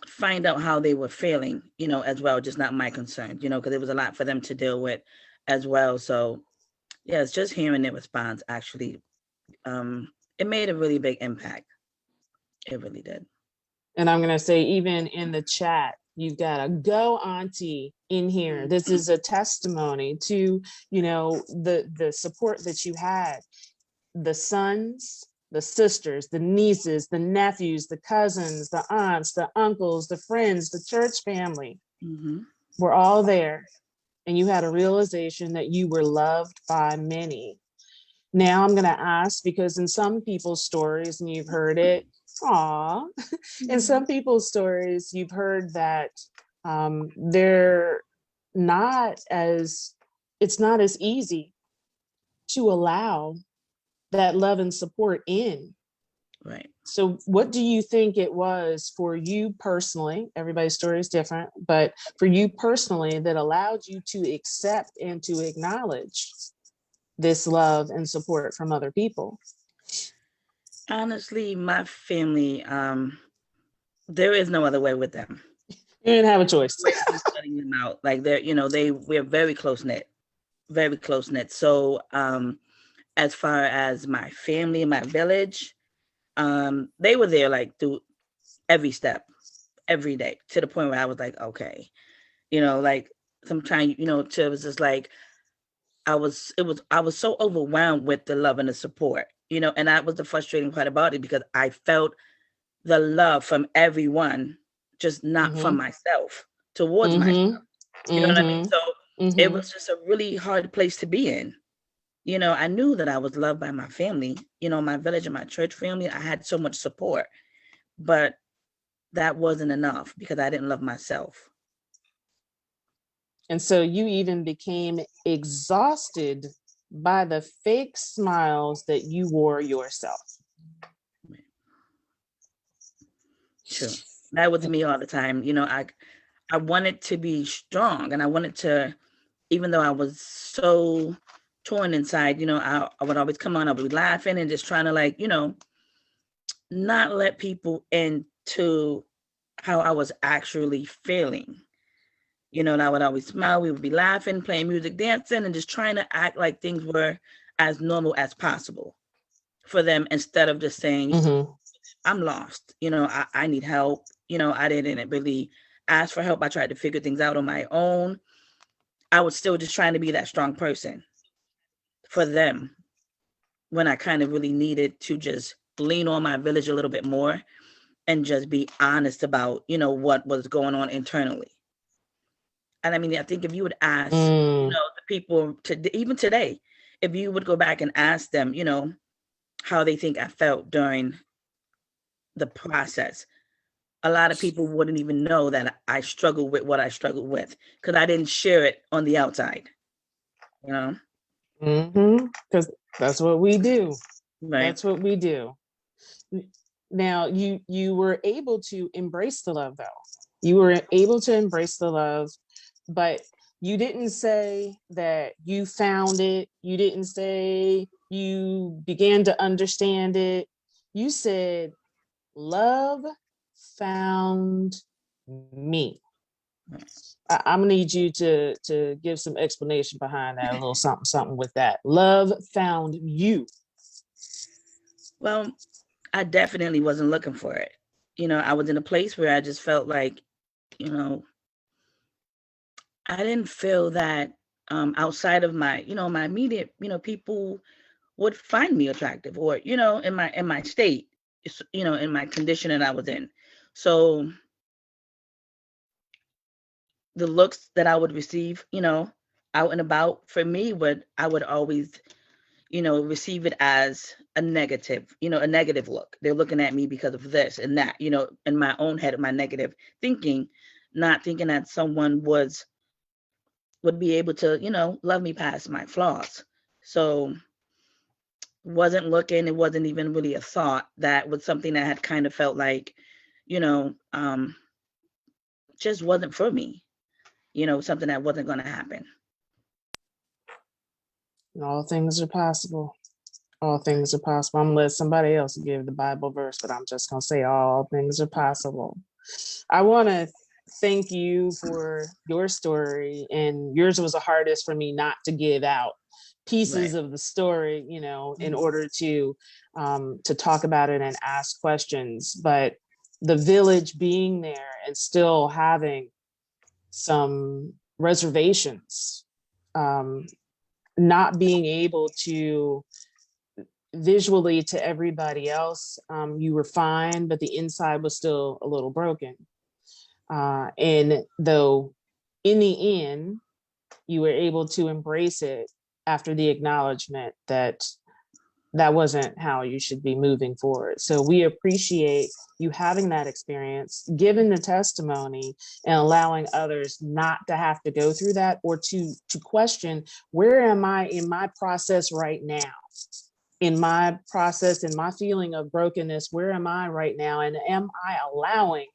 find out how they were feeling, as well, just not my concern, because it was a lot for them to deal with as well. So yeah, it's just hearing their response actually, it made a really big impact. It really did. And I'm going to say, even in the chat, you've got a go auntie in here. This is a testimony to, the support that you had. The sons, the sisters, the nieces, the nephews, the cousins, the aunts, the uncles, the friends, the church family were all there. And you had a realization that you were loved by many. Now I'm going to ask, because in some people's stories, and you've heard it, in some people's stories, you've heard that it's not as easy to allow that love and support in. Right. So what do you think it was for you personally? Everybody's story is different, but for you personally, that allowed you to accept and to acknowledge this love and support from other people? Honestly, my family, there is no other way with them. You didn't have a choice. Cutting them out. Like we're very close knit, very close knit. So as far as my family, my village, they were there like through every step, every day, to the point where I was like, okay, like sometimes, it was just like, I was so overwhelmed with the love and the support, and that was the frustrating part about it, because I felt the love from everyone, just not from myself, towards myself. You know what I mean? So it was just a really hard place to be in. I knew that I was loved by my family, my village and my church family. I had so much support, but that wasn't enough because I didn't love myself. And so you even became exhausted by the fake smiles that you wore yourself. True. That was me all the time. I wanted to be strong, and I wanted to, even though I was so torn inside, I would always come on, I would be laughing and just trying to not let people into how I was actually feeling. And I would always smile. We would be laughing, playing music, dancing, and just trying to act like things were as normal as possible for them, instead of just saying, I'm lost. I need help. I didn't really ask for help. I tried to figure things out on my own. I was still just trying to be that strong person for them, when I kind of really needed to just lean on my village a little bit more and just be honest about, what was going on internally. And I mean, I think if you would ask, the people even today, if you would go back and ask them, how they think I felt during the process, a lot of people wouldn't even know that I struggled with what I struggled with, because I didn't share it on the outside, Because that's what we do. Right. That's what we do. Now, you were able to embrace the love, though. You were able to embrace the love, but you didn't say that you found it. You didn't say you began to understand it. You said, love found me. I'm gonna need you to give some explanation behind that, a little something with that. Love found you. Well, I definitely wasn't looking for it. I was in a place where I just felt like, I didn't feel that outside of my, my immediate, people would find me attractive, or, in my state, in my condition that I was in. So the looks that I would receive, out and about, for me, I would always, receive it as a negative look. They're looking at me because of this and that, in my own head, my negative thinking, not thinking that someone was would be able to, love me past my flaws. So wasn't looking, it wasn't even really a thought. That was something that had kind of felt like, you know, um, just wasn't for me, something that wasn't going to happen. And all things are possible. All things are possible. I'm gonna let somebody else give the Bible verse, but I'm just gonna say all things are possible. I want to thank you for your story, and yours was the hardest for me not to give out pieces Right. of the story, in order to talk about it and ask questions. But the village being there and still having some reservations, not being able to visually to everybody else, you were fine, but the inside was still a little broken. And though in the end, you were able to embrace it after the acknowledgement that that wasn't how you should be moving forward. So we appreciate you having that experience, giving the testimony, and allowing others not to have to go through that, or to question, where am I in my process right now? In my process, in my feeling of brokenness, where am I right now? And am I allowing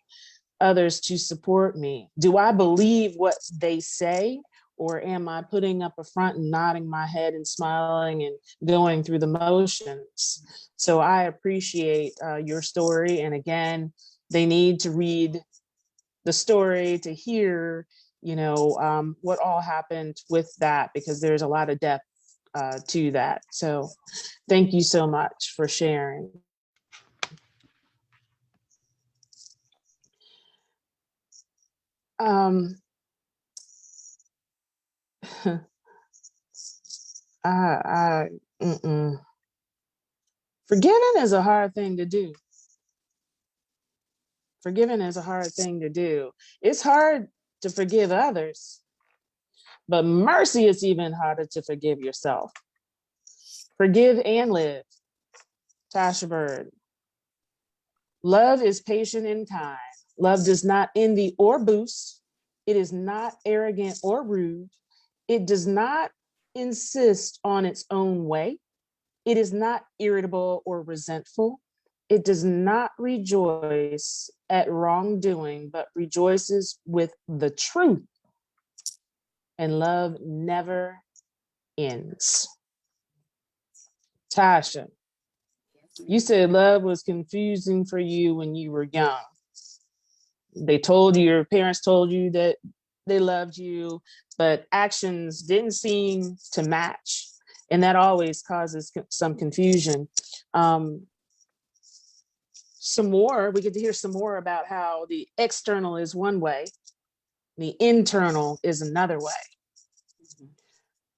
others to support me? Do I believe what they say? Or am I putting up a front and nodding my head and smiling and going through the motions? So I appreciate your story. And again, they need to read the story to hear, what all happened with that, because there's a lot of depth to that. So thank you so much for sharing. Um, mm-mm. Forgiving is a hard thing to do. Forgiving is a hard thing to do. It's hard to forgive others, but mercy is even harder to forgive yourself. Forgive and live. Tasha Bird. Love is patient and kind. Love does not envy or boast. It is not arrogant or rude. It does not insist on its own way. It is not irritable or resentful. It does not rejoice at wrongdoing, but rejoices with the truth. And love never ends. Tasha, you said love was confusing for you when you were young. Your parents told you that they loved you, but actions didn't seem to match. And that always causes some confusion. We get to hear some more about how the external is one way, the internal is another way.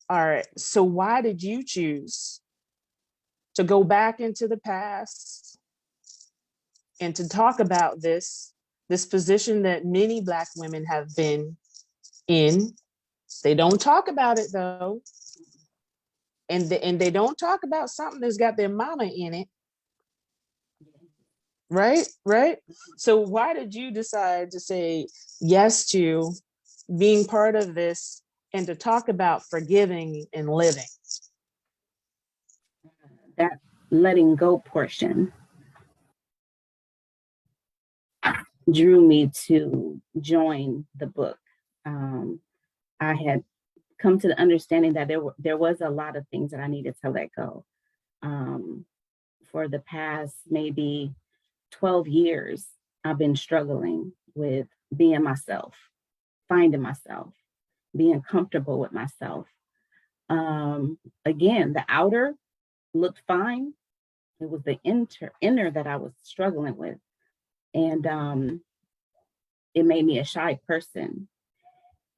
All right, so why did you choose to go back into the past and to talk about this position that many Black women have been in? They don't talk about it though. And they don't talk about something that's got their mama in it. Right. So why did you decide to say yes to being part of this and to talk about forgiving and living? That letting go portion drew me to join the book. I had come to the understanding that there was a lot of things that I needed to let go. For the past maybe 12 years, I've been struggling with being myself, finding myself, being comfortable with myself. Again, the outer looked fine. It was the inner that I was struggling with. And it made me a shy person.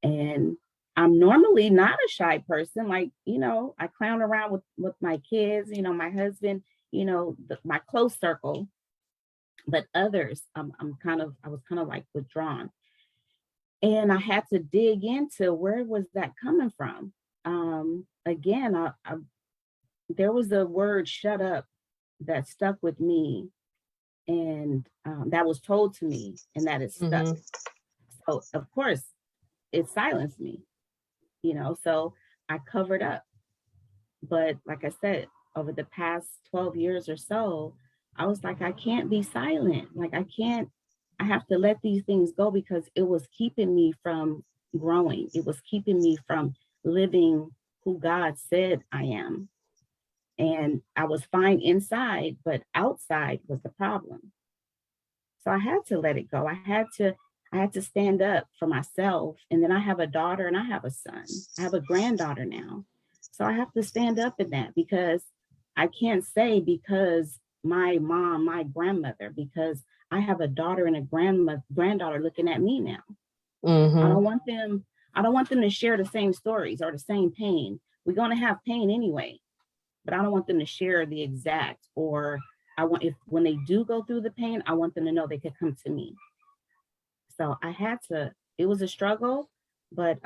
And I'm normally not a shy person. Like, I clown around with my kids, my husband, my close circle. But others, I was kind of like withdrawn. And I had to dig into where was that coming from. Again, there was a word "shut up" that stuck with me, and that was told to me, and that is stuck. So of course, it silenced me. so I covered up. But like I said, over the past 12 years or so, I was like, I can't be silent. Like, I have to let these things go because it was keeping me from growing. It was keeping me from living who God said I am. And I was fine inside, but outside was the problem. So I had to let it go. I had to stand up for myself. And then I have a daughter and I have a son. I have a granddaughter now. So I have to stand up in that because I can't say because my mom, my grandmother, because I have a daughter and a granddaughter looking at me now. Mhm. I don't want them to share the same stories or the same pain. We're going to have pain anyway, but I don't want them to share the exact, or when they do go through the pain, I want them to know they could come to me. So it was a struggle, but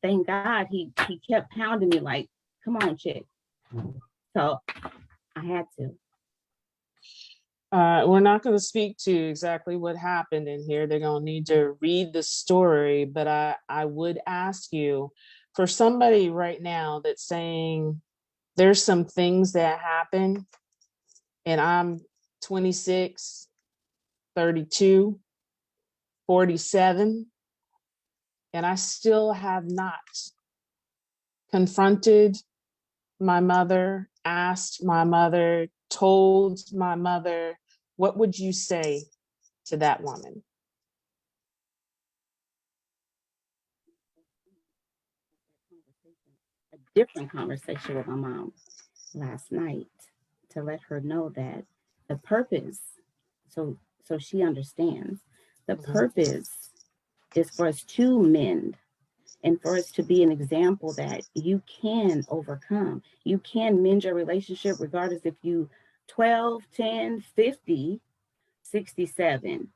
thank God he kept pounding me like, come on, chick. So I had to. We're not going to speak to exactly what happened in here. They're going to need to read the story, but I would ask you, for somebody right now that's saying there's some things that happen, and I'm 26, 32, 47, and I still have not confronted my mother, asked my mother, told my mother, what would you say to that woman? A different conversation with my mom last night to let her know that the purpose, so she understands, the purpose is for us to mend and for us to be an example that you can overcome. You can mend your relationship regardless if you 12, 10, 50, 67.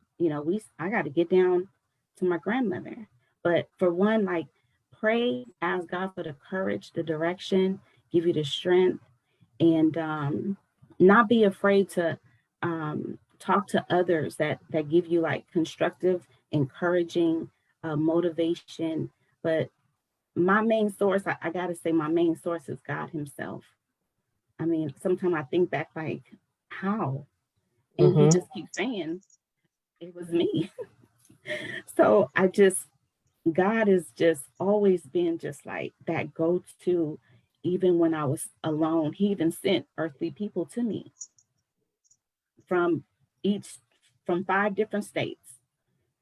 I got to get down to my grandmother. But for one, like, pray, ask God for the courage, the direction, give you the strength, and not be afraid to talk to others that give you like constructive, encouraging motivation. But my main source, I gotta say, my main source is God Himself. I mean, sometimes I think back like, how? And He just keeps saying, it was me. So God has just always been just like that go-to, even when I was alone. He even sent earthly people to me from 5 different states.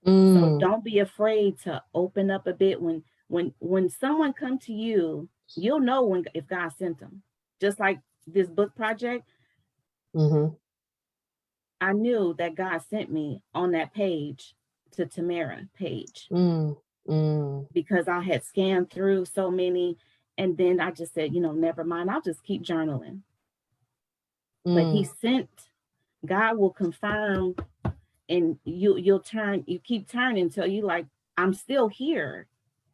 So don't be afraid to open up a bit. When someone come to you, you'll know if God sent them. Just like this book project, I knew that God sent me on that page to Tamara page because I had scanned through so many, and then I just said, never mind, I'll just keep journaling. But God will confirm, and you keep turning until you like, I'm still here.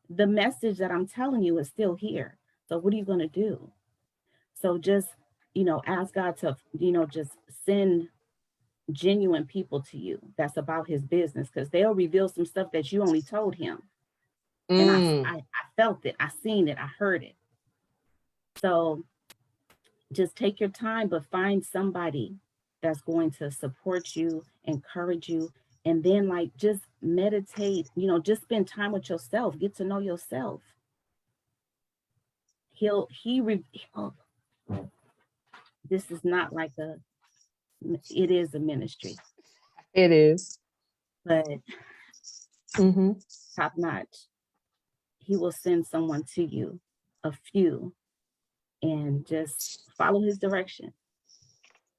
The message that I'm telling you is still here. So what are you going to do? So just, ask God to, just send genuine people to you that's about His business, because they'll reveal some stuff that you only told Him. And I felt it, I seen it, I heard it. So just take your time, but find somebody that's going to support you, encourage you, and then like just meditate, just spend time with yourself, get to know yourself. This is not like it is a ministry. It is. But top notch. He will send someone to you, a few, and just follow His direction.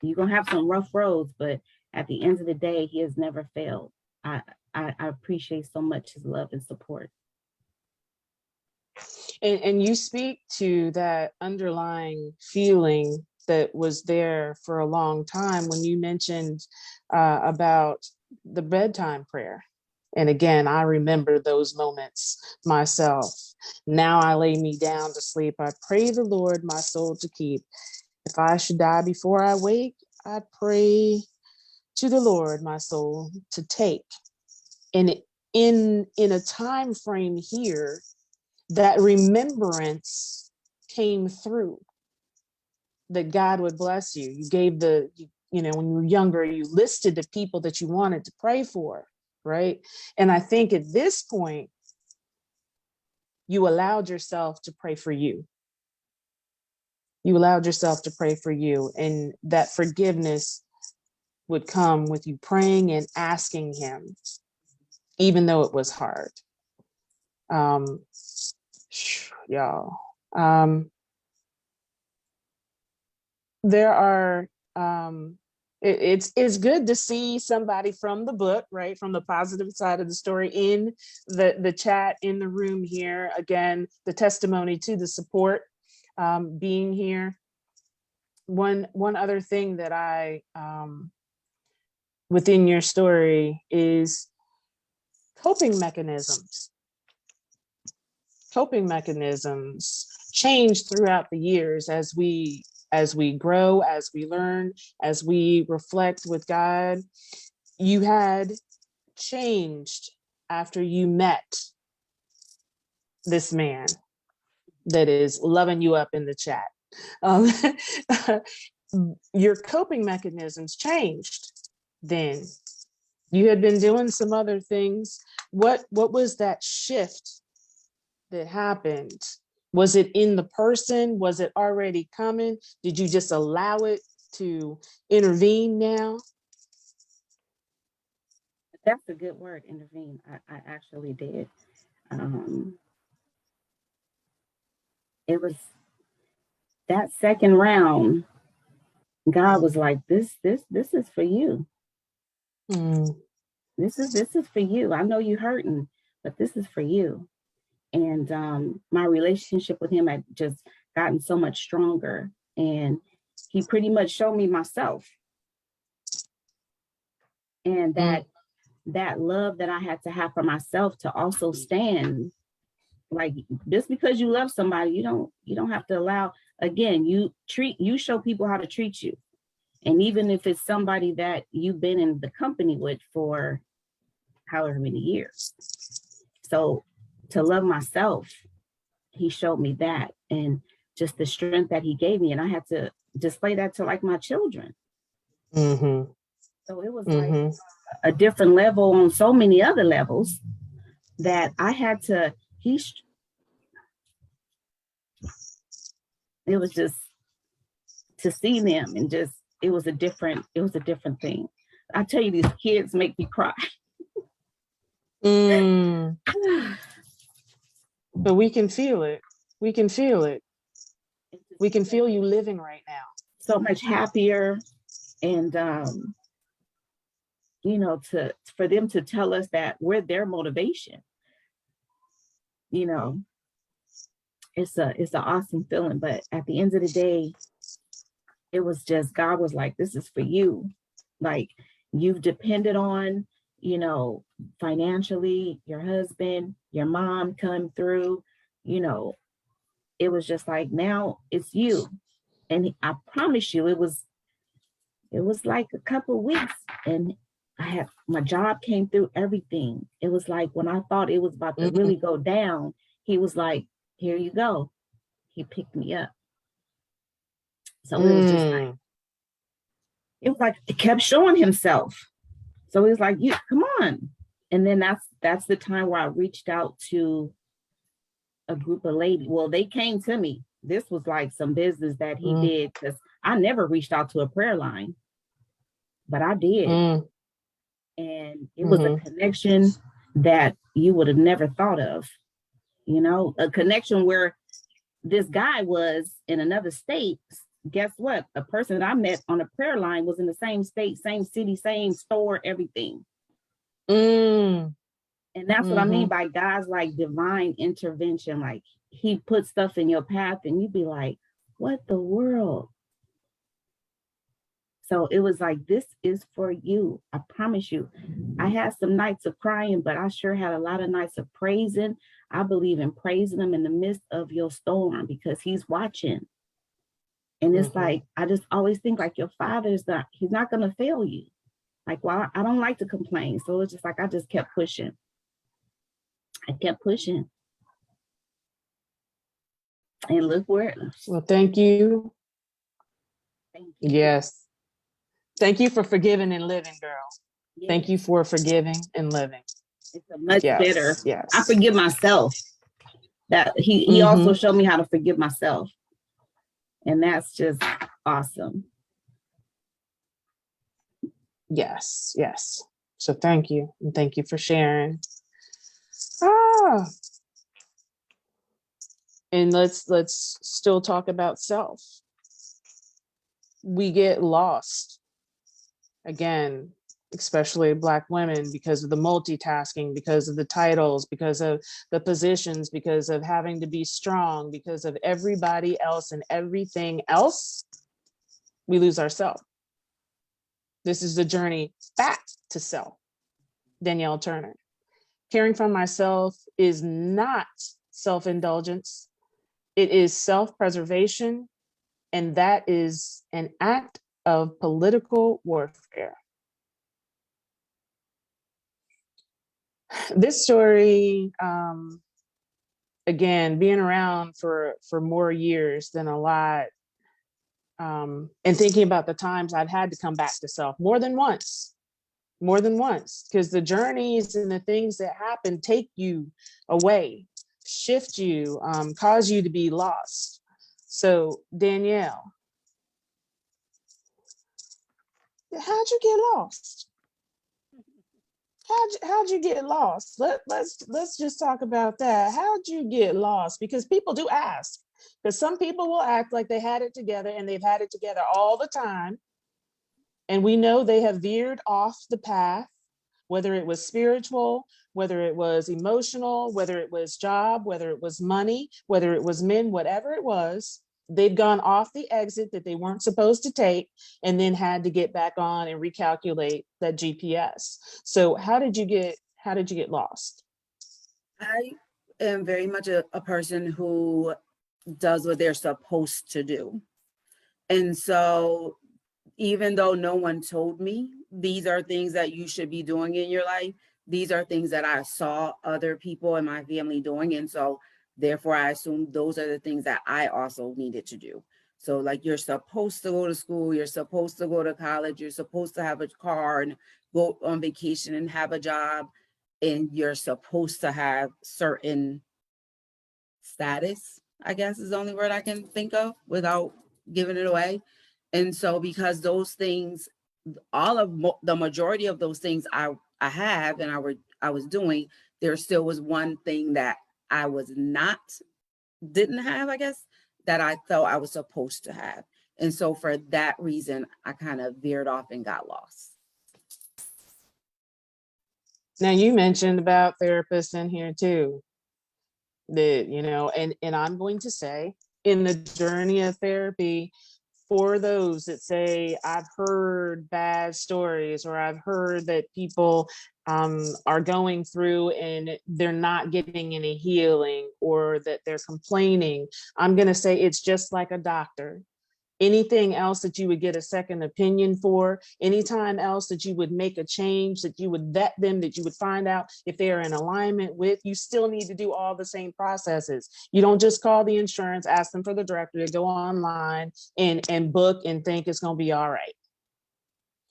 You're going to have some rough roads, but at the end of the day, He has never failed. I appreciate so much His love and support. And you speak to that underlying feeling that was there for a long time when you mentioned about the bedtime prayer. And again, I remember those moments myself. Now I lay me down to sleep. I pray the Lord my soul to keep. If I should die before I wake, I pray to the Lord my soul to take. And in a time frame here, that remembrance came through, that God would bless you. You gave when you were younger, you listed the people that you wanted to pray for, right? And I think at this point, you allowed yourself to pray for you. You allowed yourself to pray for you, and that forgiveness would come with you praying and asking him, even though it was hard. Y'all, there are, it's good to see somebody from the book, right? From the positive side of the story in the chat, in the room here. Again, the testimony to the support, being here. One other thing that I, within your story, is coping mechanisms. Coping mechanisms change throughout the years as we grow, as we learn, as we reflect with God. You had changed after you met this man that is loving you up in the chat. Your coping mechanisms changed then. You had been doing some other things. What was that shift that happened? Was it in the person? Was it already coming? Did you just allow it to intervene now? That's a good word, intervene. I actually did. It was that second round. God was like, this is for you. This is for you. I know you're hurting, but this is for you. And my relationship with him had just gotten so much stronger. And he pretty much showed me myself. And that love that I had to have for myself to also stand. Like, just because you love somebody, you don't have to allow, again, you show people how to treat you. And even if it's somebody that you've been in the company with for however many years. So to love myself, he showed me that, and just the strength that he gave me. And I had to display that to like my children. Mm-hmm. So it was like a different level on so many other levels that I had to, it was just to see them, and just, it was a different thing. I tell you, these kids make me cry. But we can feel it. We can feel it. We can feel you living right now. So much happier. And, for them to tell us that we're their motivation, it's an awesome feeling. But at the end of the day, it was just, God was like, this is for you. Like, you've depended on, financially, your husband, your mom come through, it was just like, now it's you. And I promise you, it was like a couple of weeks, and my job came through, everything. It was like, when I thought it was about to really go down, he was like, here you go. He picked me up. So it was just like, it kept showing himself. So he was like, you come on. And then that's the time where I reached out to a group of ladies. Well, they came to me. This was like some business that he did, because I never reached out to a prayer line, but I did. And it was a connection that you would have never thought of, a connection where this guy was in another state. Guess what? A person that I met on a prayer line was in the same state, same city, same store, everything. And that's what I mean by God's like divine intervention. Like, he put stuff in your path and you'd be like, what the world? So it was like, this is for you. I promise you. I had some nights of crying, but I sure had a lot of nights of praising. I believe in praising him in the midst of your storm, because he's watching. And it's like, I just always think like, your father he's not going to fail you. Like, well, I don't like to complain. So it's just like, I just kept pushing. I kept pushing. And look where it leads. Well, thank you. Thank you. Yes. Thank you for forgiving and living, girl. Yeah, Thank you for forgiving and living. it's a much better. Yes, yes. I forgive myself. That he also Mhm. showed me how to forgive myself. And that's just awesome. Yes, yes. So thank you. And thank you for sharing. Ah. And let's still talk about self. We get lost again, especially Black women, because of the multitasking, because of the titles, because of the positions, because of having to be strong, because of everybody else and everything else. We lose ourselves. This is the journey back to self. Danielle Turner. Caring for myself is not self-indulgence. It is self-preservation, and that is an act of political warfare. This story, again, being around for more years than a lot, and thinking about the times I've had to come back to self more than once, because the journeys and the things that happen take you away, shift you, cause you to be lost. So Danielle, how'd you get lost? How'd you get lost? Let's just talk about that. How'd you get lost? Because people do ask. Because some people will act like they had it together and they've had it together all the time. And we know they have veered off the path, whether it was spiritual, whether it was emotional, whether it was job, whether it was money, whether it was men, whatever it was, they've gone off the exit that they weren't supposed to take and then had to get back on and recalculate that GPS. So how did you get lost? I am very much a person who does what they're supposed to do. And so even though no one told me these are things that you should be doing in your life, these are things that I saw other people in my family doing. And so therefore I assumed those are the things that I also needed to do. So like you're supposed to go to school, you're supposed to go to college, you're supposed to have a car and go on vacation and have a job, and you're supposed to have certain status, I guess is the only word I can think of without giving it away. And so because those things, the majority of those things I have and I was doing, there still was one thing that I didn't have, I guess, that I thought I was supposed to have. And so for that reason, I kind of veered off and got lost. Now you mentioned about therapists in here too. That, and I'm going to say in the journey of therapy, for those that say, I've heard bad stories or I've heard that people are going through and they're not getting any healing or that they're complaining, I'm going to say it's just like a doctor. Anything else that you would get a second opinion for, anytime else that you would make a change, that you would vet them, that you would find out if they are in alignment with, you still need to do all the same processes. You don't just call the insurance, ask them for the director to go online and book and think it's going to be all right.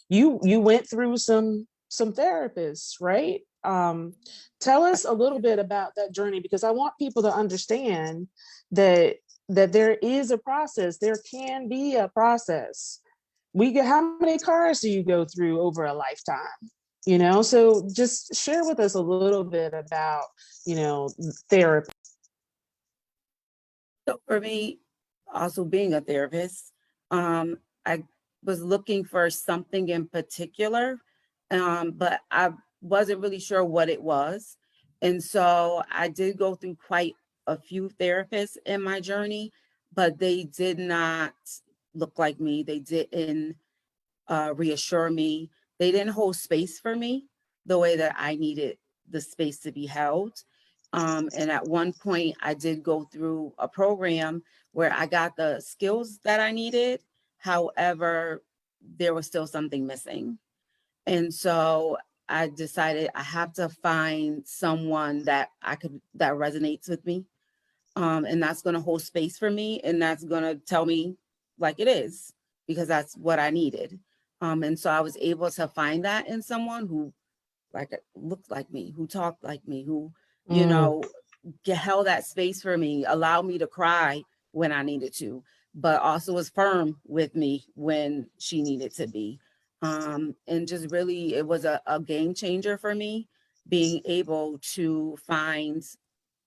You went through some therapists, right? Tell us a little bit about that journey, because I want people to understand that there is a process. There can be a process. How many cars do you go through over a lifetime? So just share with us a little bit about, therapy. So for me, also being a therapist, I was looking for something in particular, but I wasn't really sure what it was. And so I did go through quite a few therapists in my journey, but they did not look like me. They didn't reassure me. They didn't hold space for me the way that I needed the space to be held. And at one point, I did go through a program where I got the skills that I needed. However, there was still something missing. And so I decided I have to find someone that that resonates with me. And that's going to hold space for me, and that's going to tell me like it is, because that's what I needed. And so I was able to find that in someone who like looked like me, who talked like me, who, you know, held that space for me, allowed me to cry when I needed to, but also was firm with me when she needed to be. And just really, it was a game changer for me, being able to find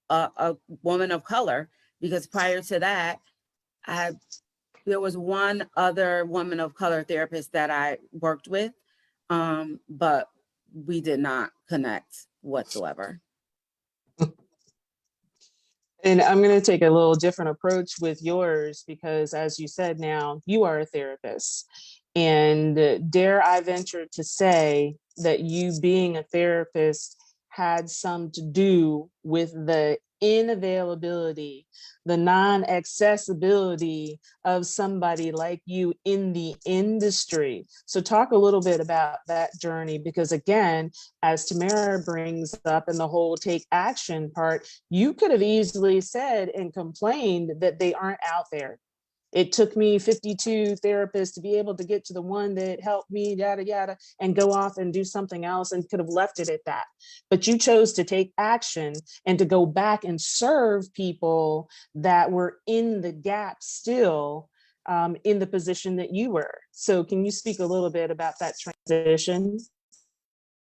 a woman of color, because prior to that, there was one other woman of color therapist that I worked with, but we did not connect whatsoever. And I'm going to take a little different approach with yours because, as you said, now you are a therapist. And dare I venture to say that you being a therapist had some to do with the inavailability, the non-accessibility of somebody like you in the industry. So talk a little bit about that journey, because again, as Tamara brings up in the whole take action part, you could have easily said and complained that they aren't out there. It took me 52 therapists to be able to get to the one that helped me, yada, yada, and go off and do something else, and could have left it at that. But you chose to take action and to go back and serve people that were in the gap still, in the position that you were. So can you speak a little bit about that transition?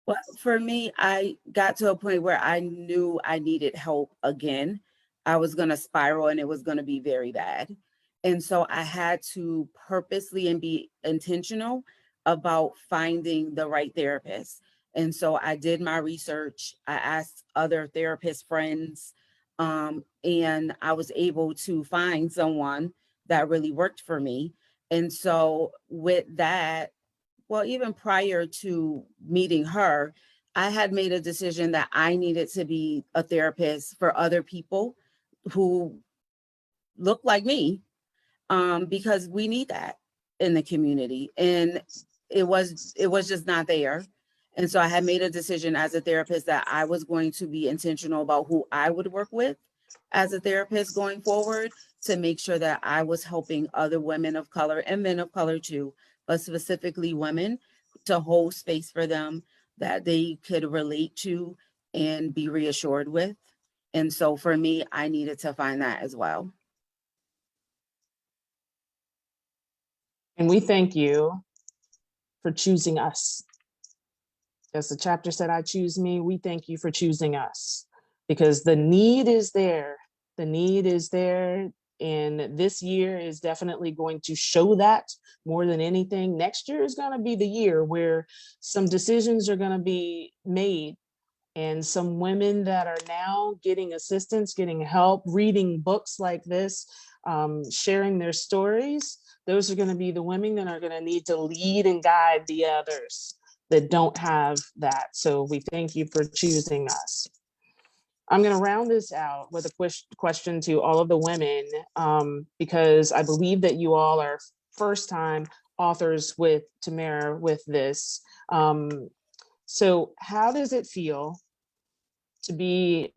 Well, for me, I got to a point where I knew I needed help again. I was going to spiral, and it was going to be very bad. And so I had to purposely and be intentional about finding the right therapist. And so I did my research. I asked other therapist friends, and I was able to find someone that really worked for me. And so with that, well, even prior to meeting her, I had made a decision that I needed to be a therapist for other people who look like me, because we need that in the community. And it was just not there. And so I had made a decision as a therapist that I was going to be intentional about who I would work with as a therapist going forward, to make sure that I was helping other women of color and men of color too, but specifically women, to hold space for them that they could relate to and be reassured with. And so for me, I needed to find that as well. And we thank you for choosing us. As the chapter said, I choose me. We thank you for choosing us, because the need is there. The need is there. And this year is definitely going to show that more than anything. Next year is going to be the year where some decisions are going to be made. And some women that are now getting assistance, getting help, reading books like this, sharing their stories, those are going to be the women that are going to need to lead and guide the others that don't have that. So we thank you for choosing us. I'm going to round this out with a question to all of the women, because I believe that you all are first-time authors with Tamara with this. So how does it feel to be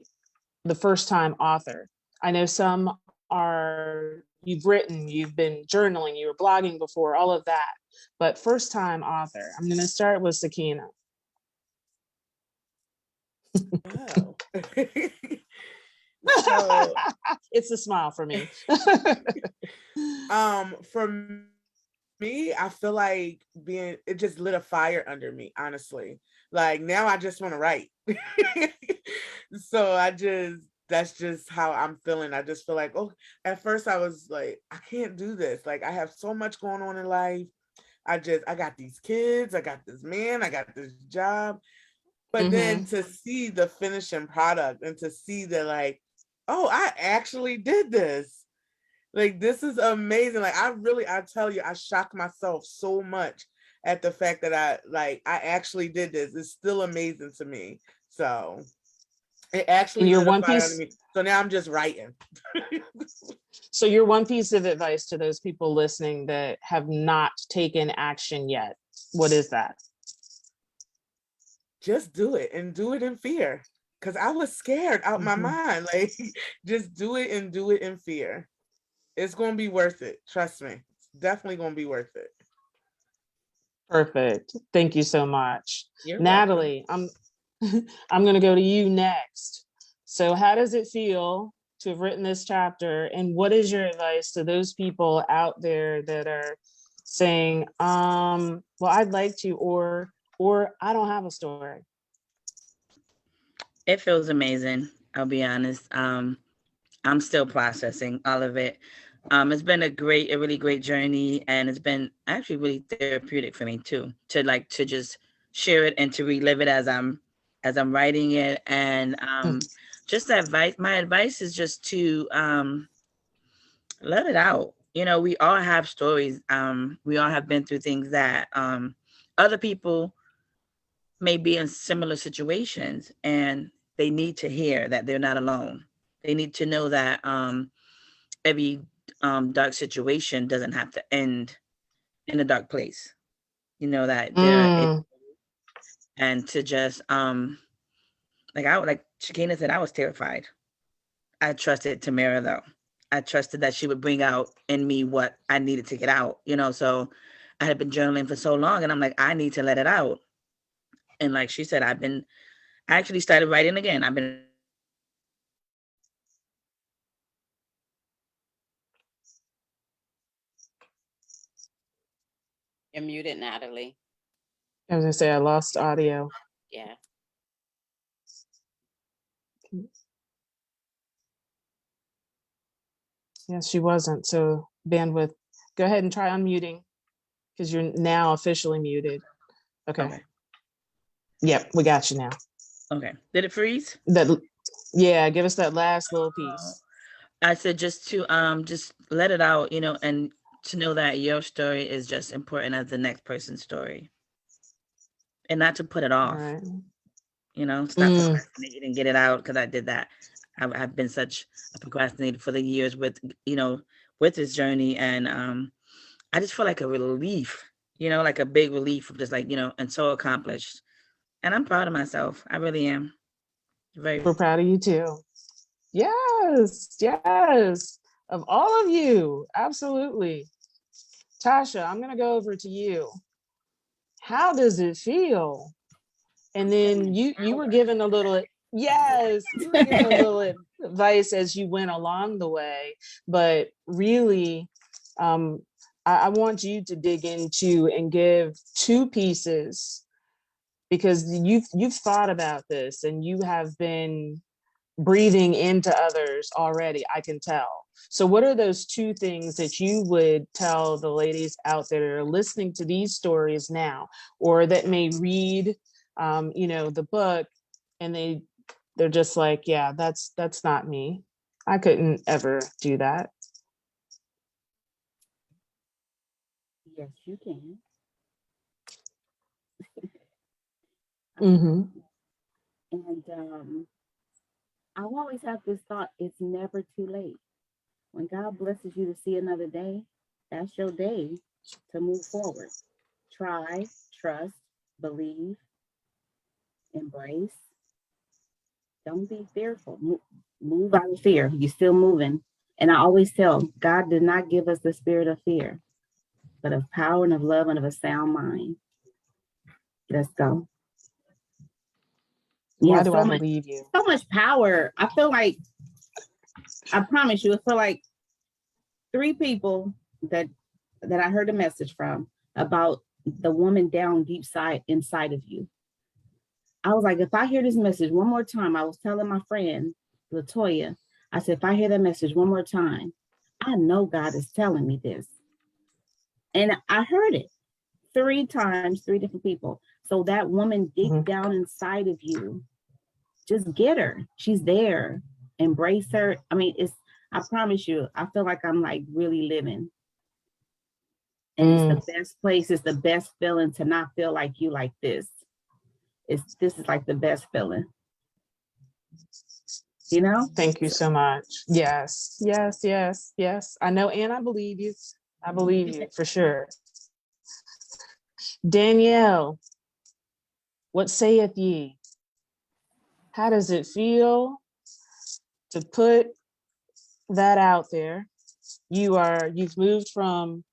the first-time author? I know some are, you've written, you've been journaling, you were blogging before, all of that, but first-time author. I'm going to start with Sakina. Wow. So, it's a smile for me. for me, I feel like it just lit a fire under me, honestly. Like now I just want to write. So that's just how I'm feeling. I just feel like, oh, at first I was like, I can't do this. Like I have so much going on in life. I got these kids, I got this man, I got this job. But then to see the finishing product and to see that, like, oh, I actually did this. Like, this is amazing. Like, I tell you, I shocked myself so much at the fact that I actually did this. It's still amazing to me. So it actually your lit a one fire piece, under me. So now I'm just writing. so your one piece of advice to those people listening that have not taken action yet, what is that? Just do it, and do it in fear. because I was scared out my Mhm. mind. Like, just do it and do it in fear. It's gonna be worth it. Trust me. It's definitely gonna be worth it. Perfect. Thank you so much. You're welcome. Natalie, I'm going to go to you next. So how does it feel to have written this chapter, and what is your advice to those people out there that are saying, well, I'd like to, or I don't have a story? It feels amazing. I'll be honest. I'm still processing all of it. It's been a really great journey, and it's been actually really therapeutic for me too, to just share it and to relive it as I'm writing it. And just advice. My advice is just to let it out. You know, we all have stories. We all have been through things that other people may be in similar situations, and they need to hear that they're not alone. They need to know that every dark situation doesn't have to end in a dark place. You know that and to just like Shakina said, I was terrified. I trusted Tamara though. I trusted that she would bring out in me what I needed to get out. You know, so I had been journaling for so long, and I'm like, I need to let it out. And like she said, I actually started writing again. I've been You're muted, Natalie. I was going to say I lost audio. Yeah. Yes, she wasn't. So bandwidth, go ahead and try unmuting, because you're now officially muted. Okay. Yep, we got you now. okay. Did it freeze? Yeah, give us that last little piece. I said just to just let it out, you know, and to know that your story is just important as the next person's story. And not to put it All off. right. You know, stop procrastinating and get it out, because I did that. I've been such a procrastinator for the years with, you know, with this journey. And I just feel like a relief, you know, like a big relief of just like, you know, and so accomplished. And I'm proud of myself. I really am. Very We're proud of you too. Yes, yes. Of all of you, absolutely. Tasha, I'm gonna go over to you. How does it feel? And then you were given a little, yes, you were given a little advice as you went along the way, but really, I want you to dig into and give two pieces, because you've thought about this and you have been breathing into others already, I can tell. So what are those two things that you would tell the ladies out there that are listening to these stories now, or that may read you know, the book, and they're just like, yeah, that's not me. I couldn't ever do that. Yes, you can. Mm-hmm. And I always have this thought, it's never too late. When God blesses you to see another day, that's your day to move forward. Try, trust, believe, embrace. Don't be fearful. Move out of fear. You're still moving. And I always tell, God did not give us the spirit of fear, but of power and of love and of a sound mind. Let's go. Why do I believe you? So much power. I feel like, I promise you, I feel like 3 people that I heard a message from about the woman down deep inside of you. I was like, if I hear this message one more time, I was telling my friend Latoya, I said, if I hear that message one more time, I know God is telling me this. And I heard it 3 times, 3 different people. So that woman deep down inside of you, just get her. She's there. Embrace her. I mean, I promise you, I feel like I'm like really living. And it's the best place. It's the best feeling to not feel like you like this. This is like the best feeling. You know? Thank you so much. Yes, yes, yes, yes. I know, and I believe you. I believe you for sure. Danielle, what saith ye? How does it feel to put that out there? You've moved from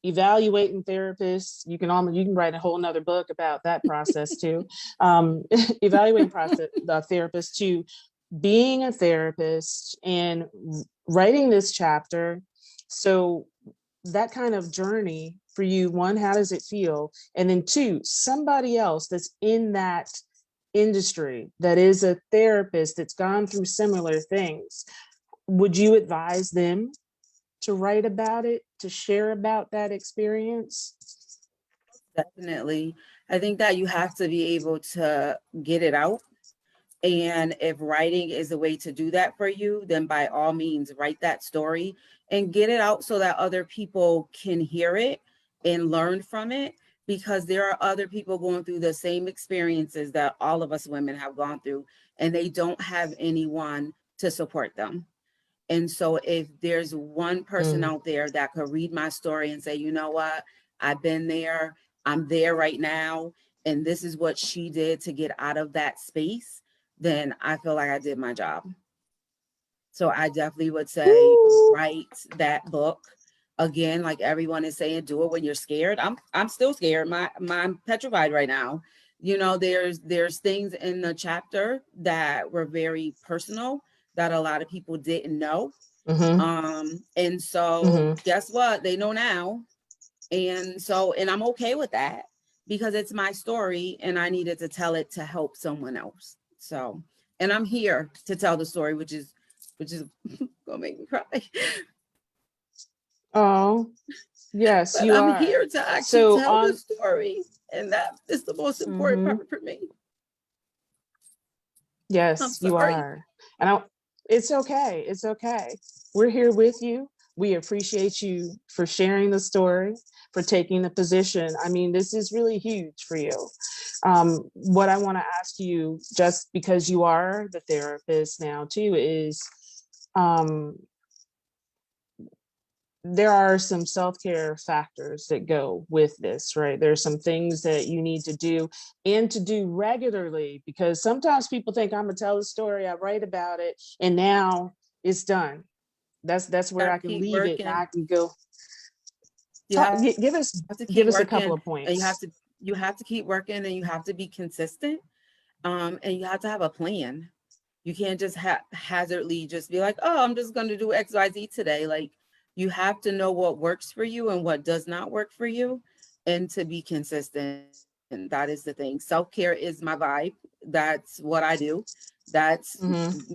evaluating therapists. You can write a whole nother book about that process too. Evaluating process the therapist to being a therapist and writing this chapter. So that kind of journey for you, one, how does it feel? And then two, somebody else that's in that industry that is a therapist that's gone through similar things, would you advise them to write about it, to share about that experience? Definitely. I think that you have to be able to get it out. And if writing is a way to do that for you, then by all means, write that story and get it out so that other people can hear it and learn from it. Because there are other people going through the same experiences that all of us women have gone through, and they don't have anyone to support them. And so if there's one person out there that could read my story and say, you know what, I've been there, I'm there right now, and this is what she did to get out of that space, then I feel like I did my job. So I definitely would say Ooh. write that book. Again, like everyone is saying, do it when you're scared. I'm still scared. I'm petrified right now. You know, there's things in the chapter that were very personal that a lot of people didn't know. And so guess what? They know now. And I'm okay with that because it's my story and I needed to tell it to help someone else. So, and I'm here to tell the story, which is gonna make me cry. Oh, yes, But you I'm are. here to actually So tell the story, and that is the most important part for me. I'm yes, you sorry. are. And it's okay. It's okay. We're here with you. We appreciate you for sharing the story, for taking the position. I mean, this is really huge for you. What I want to ask you, just because you are the therapist now too, is um, there are some self-care factors that go with this, right? There's some things that you need to do and to do regularly, because sometimes people think I'm gonna tell a story, I write about it, and now it's done. That's where I Gotta can keep leave it and working. I can go. You have Give to give keep us a working, couple of and points. you have to keep working, and you have to be consistent. And you have to have a plan. You can't just haphazardly just be like, oh, I'm just going to do XYZ today. Like, you have to know what works for you and what does not work for you, and to be consistent. And that is the thing. Self-care is my vibe. That's what I do. That's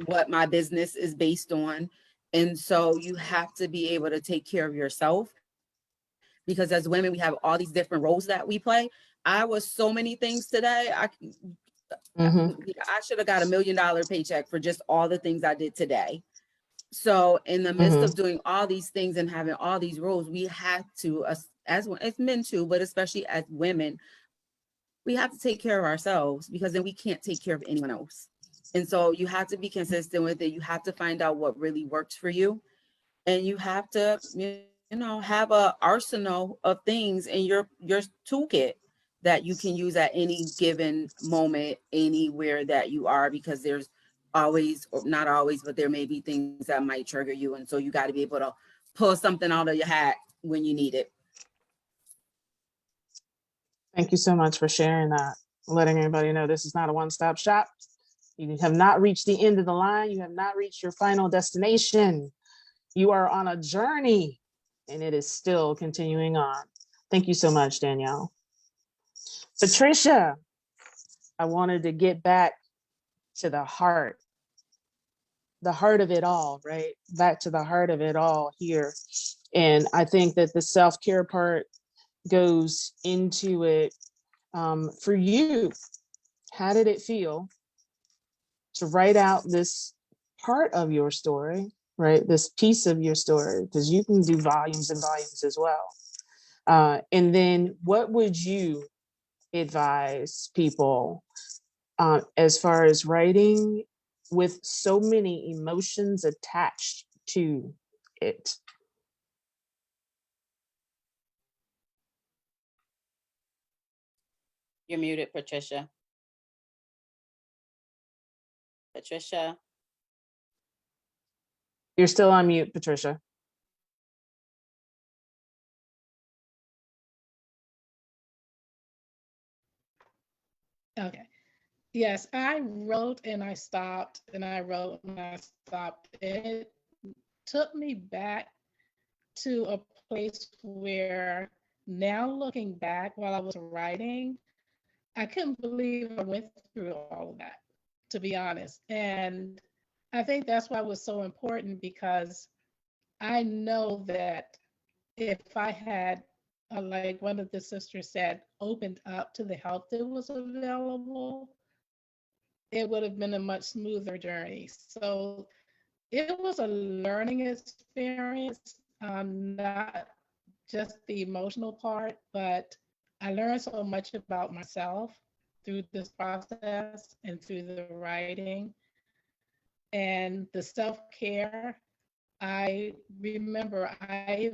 what my business is based on. And so you have to be able to take care of yourself, because as women, we have all these different roles that we play. I was so many things today. I should have got $1 million paycheck for just all the things I did today. So in the midst of doing all these things and having all these roles, we have to, as men too, but especially as women, we have to take care of ourselves, because then we can't take care of anyone else. And so you have to be consistent with it. You have to find out what really works for you. And you have to, have a arsenal of things in your toolkit that you can use at any given moment, anywhere that you are, because there's always, or not always, but there may be things that might trigger you. And so you got to be able to pull something out of your hat when you need it. Thank you so much for sharing that, letting everybody know this is not a one-stop shop. You have not reached the end of the line. You have not reached your final destination. You are on a journey, and it is still continuing on. Thank you so much, Danielle. Patricia, I wanted to get back to the heart of it all, right? Back to the heart of it all here. And I think that the self-care part goes into it. For you, how did it feel to write out this part of your story, right? This piece of your story, because you can do volumes and volumes as well. And then what would you advise people as far as writing with so many emotions attached to it? You're muted, Patricia. Patricia. You're still on mute, Patricia. Okay. Yes, I wrote and I stopped and I wrote and I stopped. It took me back to a place where now looking back while I was writing, I couldn't believe I went through all of that, to be honest. And I think that's why it was so important because I know that if I had, like one of the sisters said, opened up to the help that was available, it would have been a much smoother journey. So it was a learning experience, not just the emotional part, but I learned so much about myself through this process and through the writing and the self-care. I remember I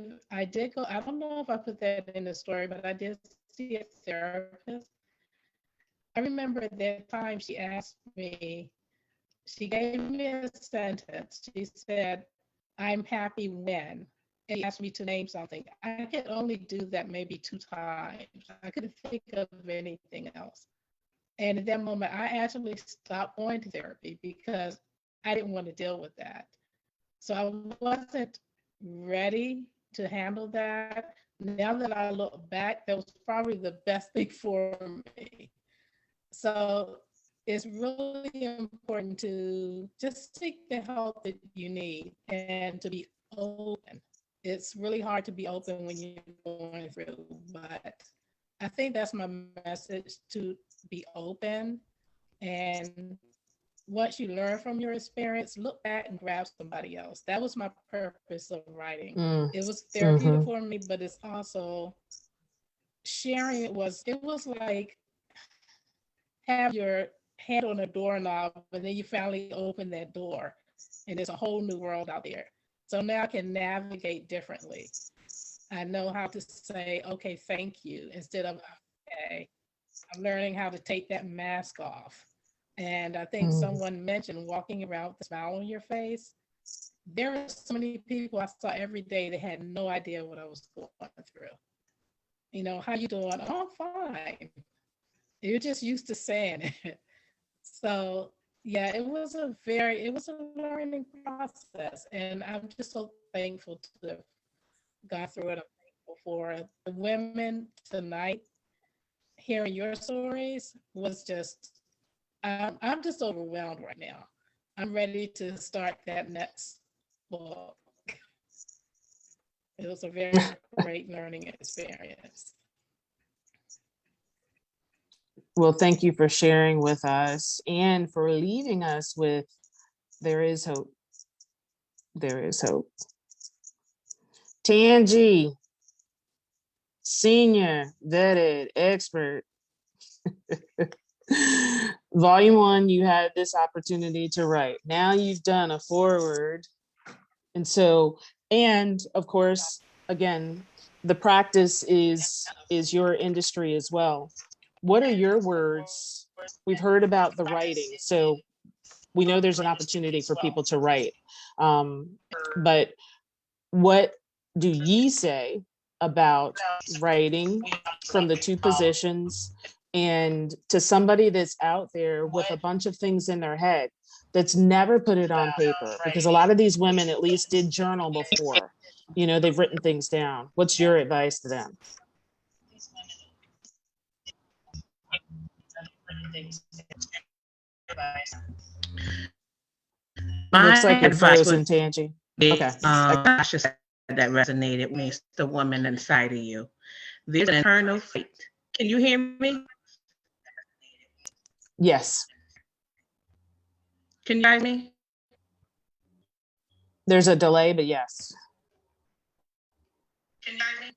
did go, I don't know if I put that in the story, but I did see a therapist. I remember at that time she asked me, she gave me a sentence. She said, I'm happy when. And she asked me to name something. I could only do that maybe 2 times. I couldn't think of anything else. And at that moment, I actually stopped going to therapy because I didn't want to deal with that. So I wasn't ready to handle that. Now that I look back, that was probably the best thing for me. So it's really important to just seek the help that you need and to be open. It's really hard to be open when you're going through, but I think that's my message, to be open. And once you learn from your experience, look back and grab somebody else. That was my purpose of writing. It was therapeutic for me, but it's also sharing. It was like have your hand on a doorknob and then you finally open that door and there's a whole new world out there. So now I can navigate differently. I know how to say, okay, thank you, instead of, okay, I'm learning how to take that mask off. And I think someone mentioned walking around with a smile on your face. There are so many people I saw every day that had no idea what I was going through. You know, how you doing? Oh, I'm fine. You're just used to saying it. So yeah, it was a learning process. And I'm just so thankful to have gone through it. I'm thankful for the women tonight. Hearing your stories was just, I'm just overwhelmed right now. I'm ready to start that next book. It was a very great learning experience. Well, thank you for sharing with us and for leaving us with, there is hope. There is hope. Tangi, senior, vetted, expert. Volume 1, you had this opportunity to write. Now you've done a foreword. And so, and of course, again, the practice is your industry as well. What are your words? We've heard about the writing, so we know there's an opportunity for people to write. But what do ye say about writing from the two positions, and to somebody that's out there with a bunch of things in their head that's never put it on paper? Because a lot of these women at least did journal before, you know, they've written things down. What's your advice to them? Looks like you're frozen, Tangi. Okay. Tasha said that resonated with me. It's the woman inside of you. There's an internal fight. Can you hear me? Yes. Can you hear me? There's a delay, but yes. Can you hear me?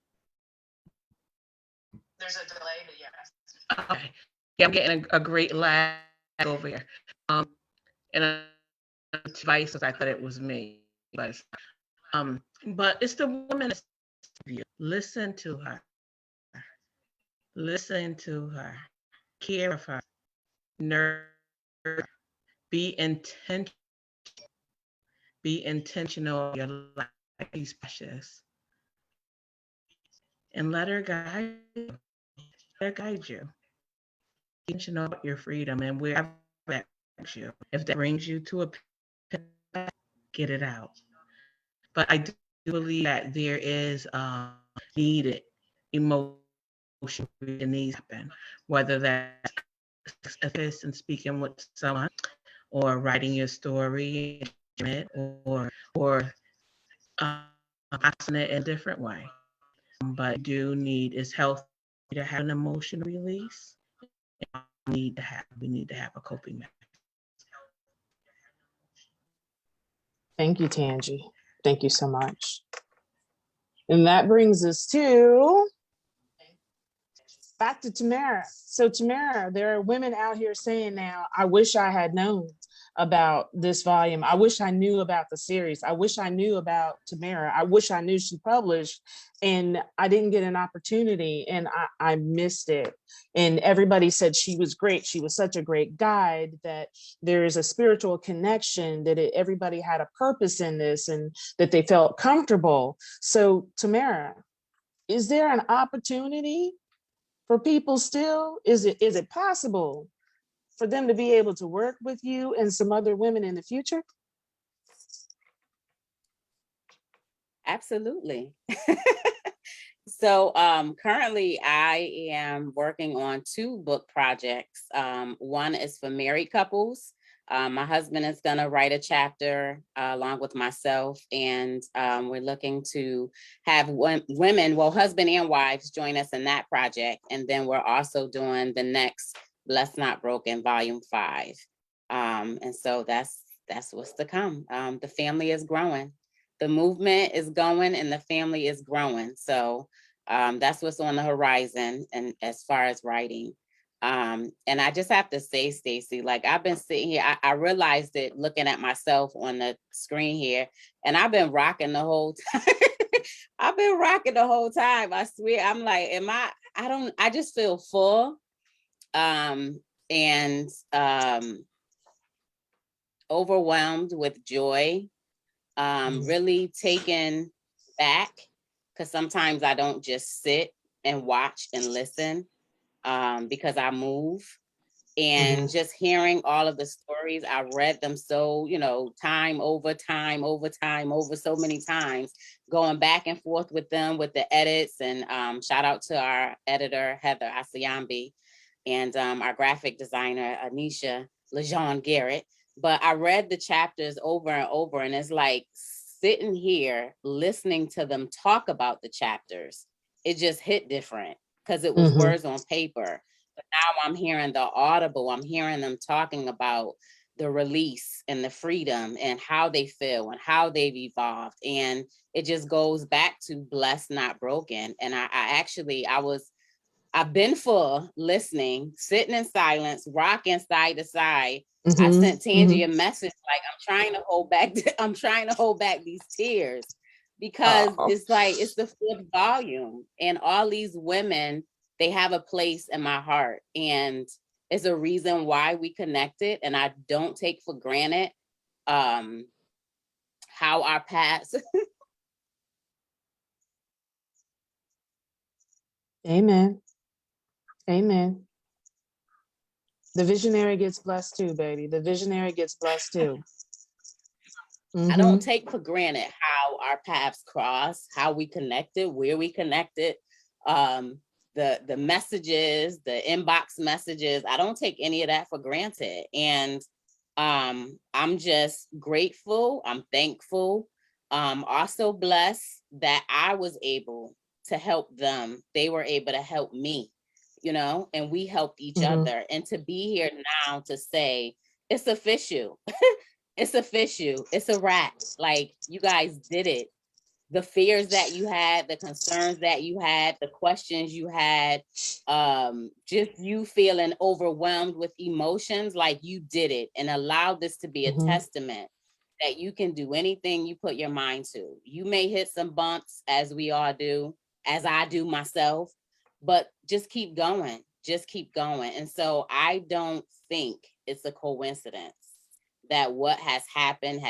There's a delay, but yes. Okay. Yeah, I'm getting a great lag over here. And devices, I thought it was me, but it's the woman. Listen to her. Listen to her. Care of her. Nurture her. Be intentional. Be intentional. Your life is precious. And let her guide you. Let her guide you. Be intentional about your freedom and wherever that brings you. If that brings you to a pit, get it out. But I do believe that there is needed emotion that needs to happen, whether that's a therapist and speaking with someone, or writing your story, or asking it in a different way. But do need is healthy to have an emotional release. We need to have a coping mechanism. Thank you, Tangi. Thank you so much. And that brings us to back to Tamara. So Tamara, there are women out here saying now, I wish I had known about this volume. I wish I knew about the series. I wish I knew about Tamara. I wish I knew she published and I didn't get an opportunity and I missed it. And everybody said she was great. She was such a great guide, that there is a spiritual connection, that everybody had a purpose in this and that they felt comfortable. So Tamara, is there an opportunity for people still? Is it possible for them to be able to work with you and some other women in the future? Absolutely. So currently I am working on 2 book projects. One is for married couples. My husband is going to write a chapter along with myself, and we're looking to have women, well, husband and wives, join us in that project. And then we're also doing the next Blessed Not Broken Volume 5. And so that's what's to come. The family is growing. The movement is going and the family is growing. So that's what's on the horizon, and as far as writing. And I just have to say, Stacy, like I've been sitting here, I realized it looking at myself on the screen here, and I've been rocking the whole time. I've been rocking the whole time. I swear, I'm like, I just feel full and overwhelmed with joy, really taken back, because sometimes I don't just sit and watch and listen because I move. And just hearing all of the stories, I read them so, time over time over time over so many times, going back and forth with them with the edits. And shout out to our editor, Heather Asayambi, and our graphic designer, Anisha Lejean Garrett. But I read the chapters over and over, and it's like sitting here listening to them talk about the chapters. It just hit different because it was words on paper. But now I'm hearing the audible. I'm hearing them talking about the release and the freedom and how they feel and how they've evolved. And it just goes back to Blessed Not Broken. And I've been full listening, sitting in silence, rocking side to side. I sent Tangi a message like, I'm trying to hold back these tears, because it's like, it's the 4th volume, and all these women, they have a place in my heart, and it's a reason why we connected. And I don't take for granted how our paths. Amen. Amen. The visionary gets blessed too, baby. The visionary gets blessed too. I don't take for granted how our paths cross, how we connected, where we connected, the messages, the inbox messages. I don't take any of that for granted. And I'm just grateful. I'm thankful. Also blessed that I was able to help them. They were able to help me, and we helped each other. And to be here now to say, it's official. It's official. It's a wrap. Like, you guys did it. The fears that you had, the concerns that you had, the questions you had, just you feeling overwhelmed with emotions, like you did it, and allowed this to be a testament that you can do anything you put your mind to. You may hit some bumps, as we all do, as I do myself, but just keep going. Just keep going. And so I don't think it's a coincidence that what has happened,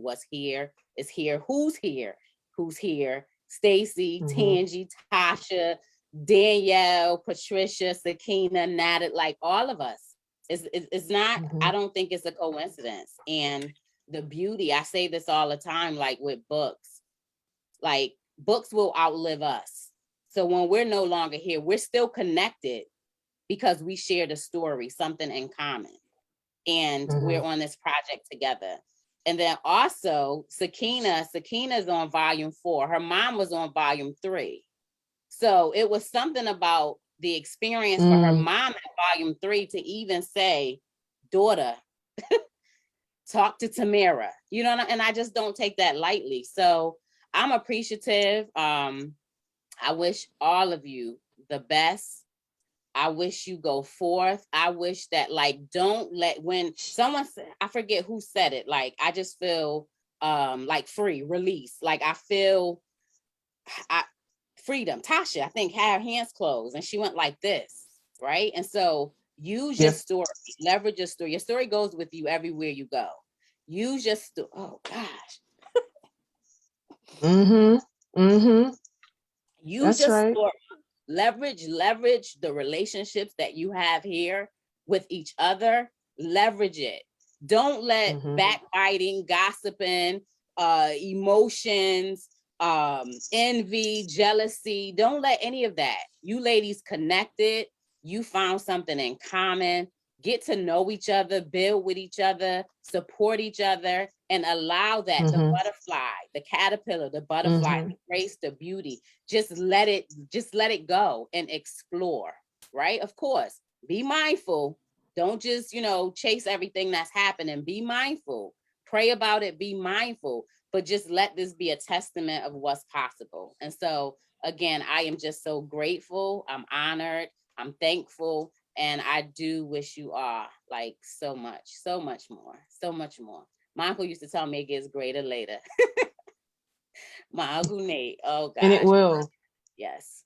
what's here is here. Who's here? Who's here? Stacy, Tangi, Tasha, Danielle, Patricia, Sakina, Nat, like all of us. It's not, I don't think it's a coincidence. And the beauty, I say this all the time, like with books, like books will outlive us. So when we're no longer here, we're still connected because we shared a story, something in common. And we're on this project together. And then also Sakina's on volume 4. Her mom was on volume 3. So it was something about the experience for her mom in volume 3 to even say, daughter, talk to Tamara, you know, and I just don't take that lightly. So I'm appreciative. I wish all of you the best. I wish you go forth. I wish that, like, don't let, when someone said, I forget who said it, like, I just feel like free, release. Like I feel freedom. Tasha, I think, had her hands closed and she went like this, right? And so use your story, leverage your story. Your story goes with you everywhere you go. Use your story. Oh gosh. Use That's your right. story. Leverage the relationships that you have here with each other. Leverage it. Don't let backbiting, gossiping, emotions, envy, jealousy, don't let any of that. You ladies connected, you found something in common, get to know each other, build with each other, support each other, and allow that, the butterfly, the caterpillar, the butterfly, the grace, the beauty, just let it go and explore, right? Of course, be mindful. Don't just, chase everything that's happening. Be mindful. Pray about it. Be mindful. But just let this be a testament of what's possible. And so, again, I am just so grateful. I'm honored. I'm thankful. And I do wish you all like so much more, so much more. My uncle used to tell me it gets greater later. My Uncle Nate. Oh, gosh. And it will. Yes.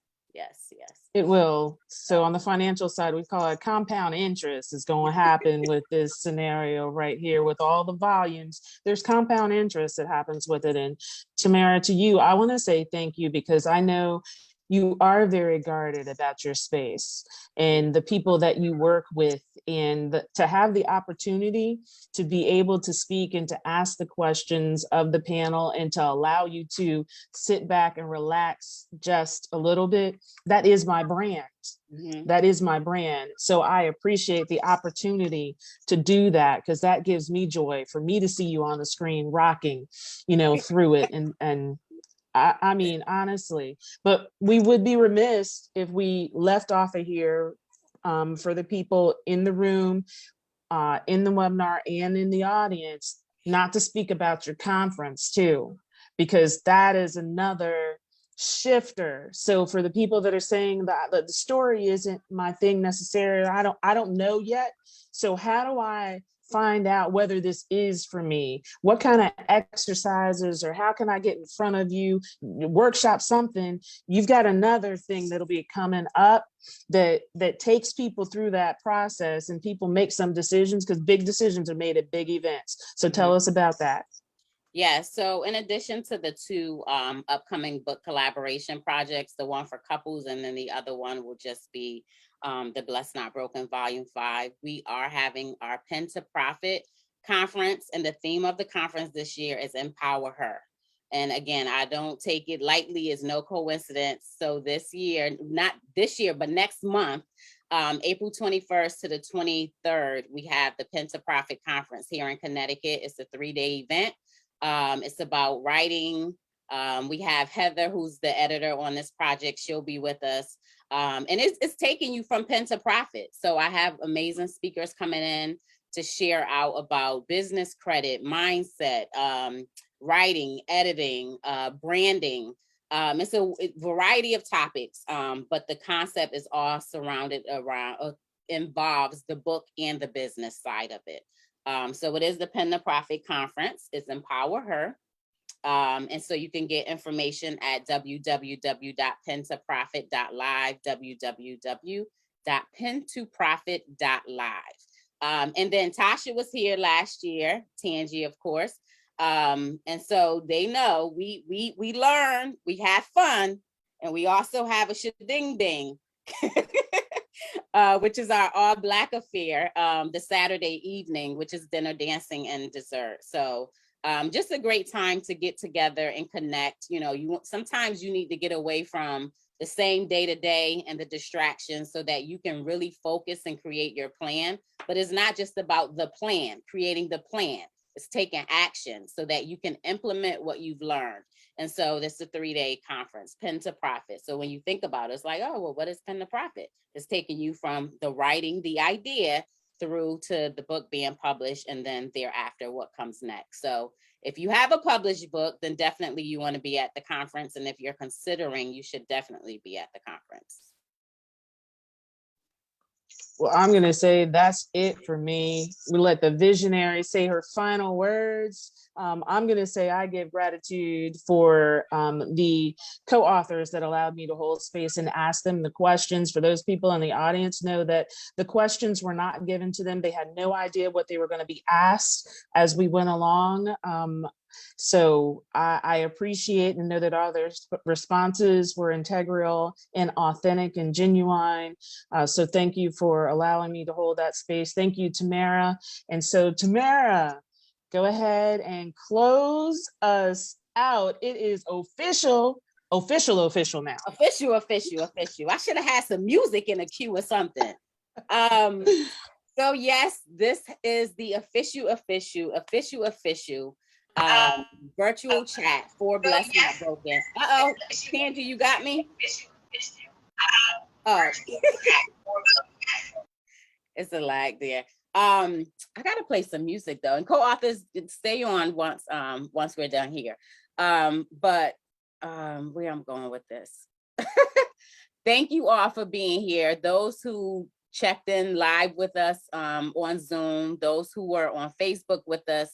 It will. So on the financial side, we call it compound interest is going to happen with this scenario right here with all the volumes. There's compound interest that happens with it. And Tamara, to you, I want to say thank you because I know you are very guarded about your space and the people that you work with, and to have the opportunity to be able to speak and to ask the questions of the panel and to allow you to sit back and relax just a little bit. That is my brand. That is my brand. So I appreciate the opportunity to do that because that gives me joy for me to see you on the screen rocking, through it. And I mean, honestly, but we would be remiss if we left off of here for the people in the room, in the webinar and in the audience, not to speak about your conference too, because that is another shifter. So for the people that are saying that the story isn't my thing necessarily, I don't know yet. So how do I find out whether this is for me? What kind of exercises, or how can I get in front of you, workshop something? You've got another thing that'll be coming up that takes people through that process, and people make some decisions because big decisions are made at big events. So tell us about that. Yeah, so in addition to the 2 upcoming book collaboration projects, the one for couples and then the other one will just be the Blessed Not Broken Volume 5, we are having our Pen to Profit conference, and the theme of the conference this year is Empower Her. And again, I don't take it lightly, it's no coincidence. So this year, not this year, but next month, April 21st to the 23rd, we have the Pen to Profit conference here in Connecticut. It's a 3-day event. It's about writing. We have Heather, who's the editor on this project. She'll be with us. And it's taking you from pen to profit. So I have amazing speakers coming in to share out about business credit, mindset, writing, editing, branding. It's a variety of topics, but the concept is all surrounded around, involves the book and the business side of it. So it is the Pen to Profit Conference. It's Empower Her. And so you can get information at www.pentoprofit.live, www.pentoprofit.live. And then Tasha was here last year, Tangi, of course. And so they know we learn, we have fun, and we also have a shading ding, which is our all Black affair, the Saturday evening, which is dinner, dancing, and dessert. So just a great time to get together and connect. You know, sometimes you need to get away from the same day-to-day and the distractions so that you can really focus and create your plan. But it's not just about the plan, creating the plan. It's taking action so that you can implement what you've learned. And so this is a 3-day conference, Pen to Profit. So when you think about it, it's like, oh, well, what is Pen to Profit? It's taking you from the writing, the idea, through to the book being published, and then thereafter what comes next. So if you have a published book, then definitely you want to be at the conference. And if you're considering, you should definitely be at the conference. Well, I'm going to say that's it for me. We let the visionary say her final words. I'm going to say I give gratitude for the co-authors that allowed me to hold space and ask them the questions. For those people in the audience, know that the questions were not given to them. They had no idea what they were going to be asked as we went along. So I appreciate and know that all their responses were integral and authentic and genuine. So thank you for allowing me to hold that space. Thank you, Tamara. And so Tamara, go ahead and close us out. It is official now. Official. I should have had some music in the queue or something. So yes, this is the official virtual chat for Blessed Not Broken. Uh-oh, Tangi, you got me? Oh, it's a lag there. I gotta play some music though, and co-authors stay on once we're done here. But where I'm going with this. Thank you all for being here. Those who checked in live with us on Zoom, those who were on Facebook with us,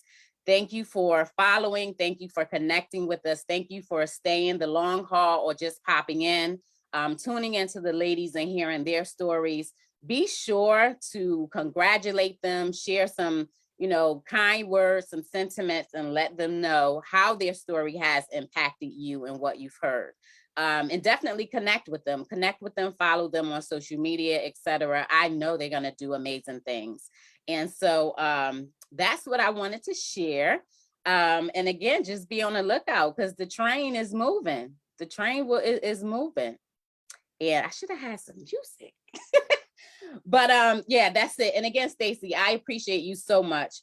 thank you for following. Thank you for connecting with us. Thank you for staying the long haul or just popping in, tuning into the ladies and hearing their stories. Be sure to congratulate them, share some, kind words, some sentiments, and let them know how their story has impacted you and what you've heard. And definitely connect with them, follow them on social media, etc. I know they're going to do amazing things. And so that's what I wanted to share. And again, just be on the lookout because the train is moving. The train is moving. Yeah, I should have had some music. But yeah, that's it. And again, Stacey, I appreciate you so much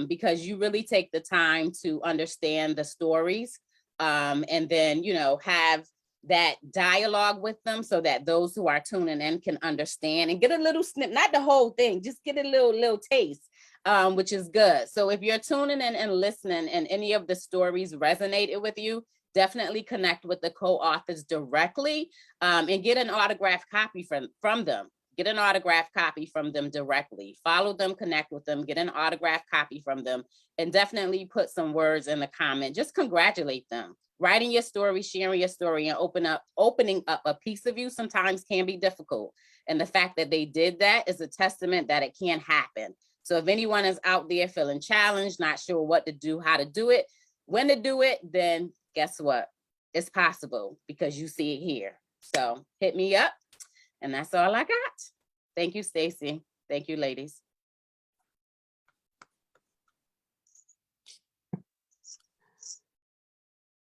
because you really take the time to understand the stories and then, have that dialogue with them so that those who are tuning in can understand and get a little snip, not the whole thing, just get a little taste, which is good. So if you're tuning in and listening and any of the stories resonated with you, definitely connect with the co-authors directly and get an autographed copy from them. Get an autographed copy from them directly. Follow them, connect with them, get an autographed copy from them, and definitely put some words in the comment. Just congratulate them. Writing your story, sharing your story, and opening up a piece of you sometimes can be difficult. And the fact that they did that is a testament that it can happen. So if anyone is out there feeling challenged, not sure what to do, how to do it, when to do it, then guess what? It's possible because you see it here. So hit me up. And that's all I got. Thank you, Stacey. Thank you, ladies.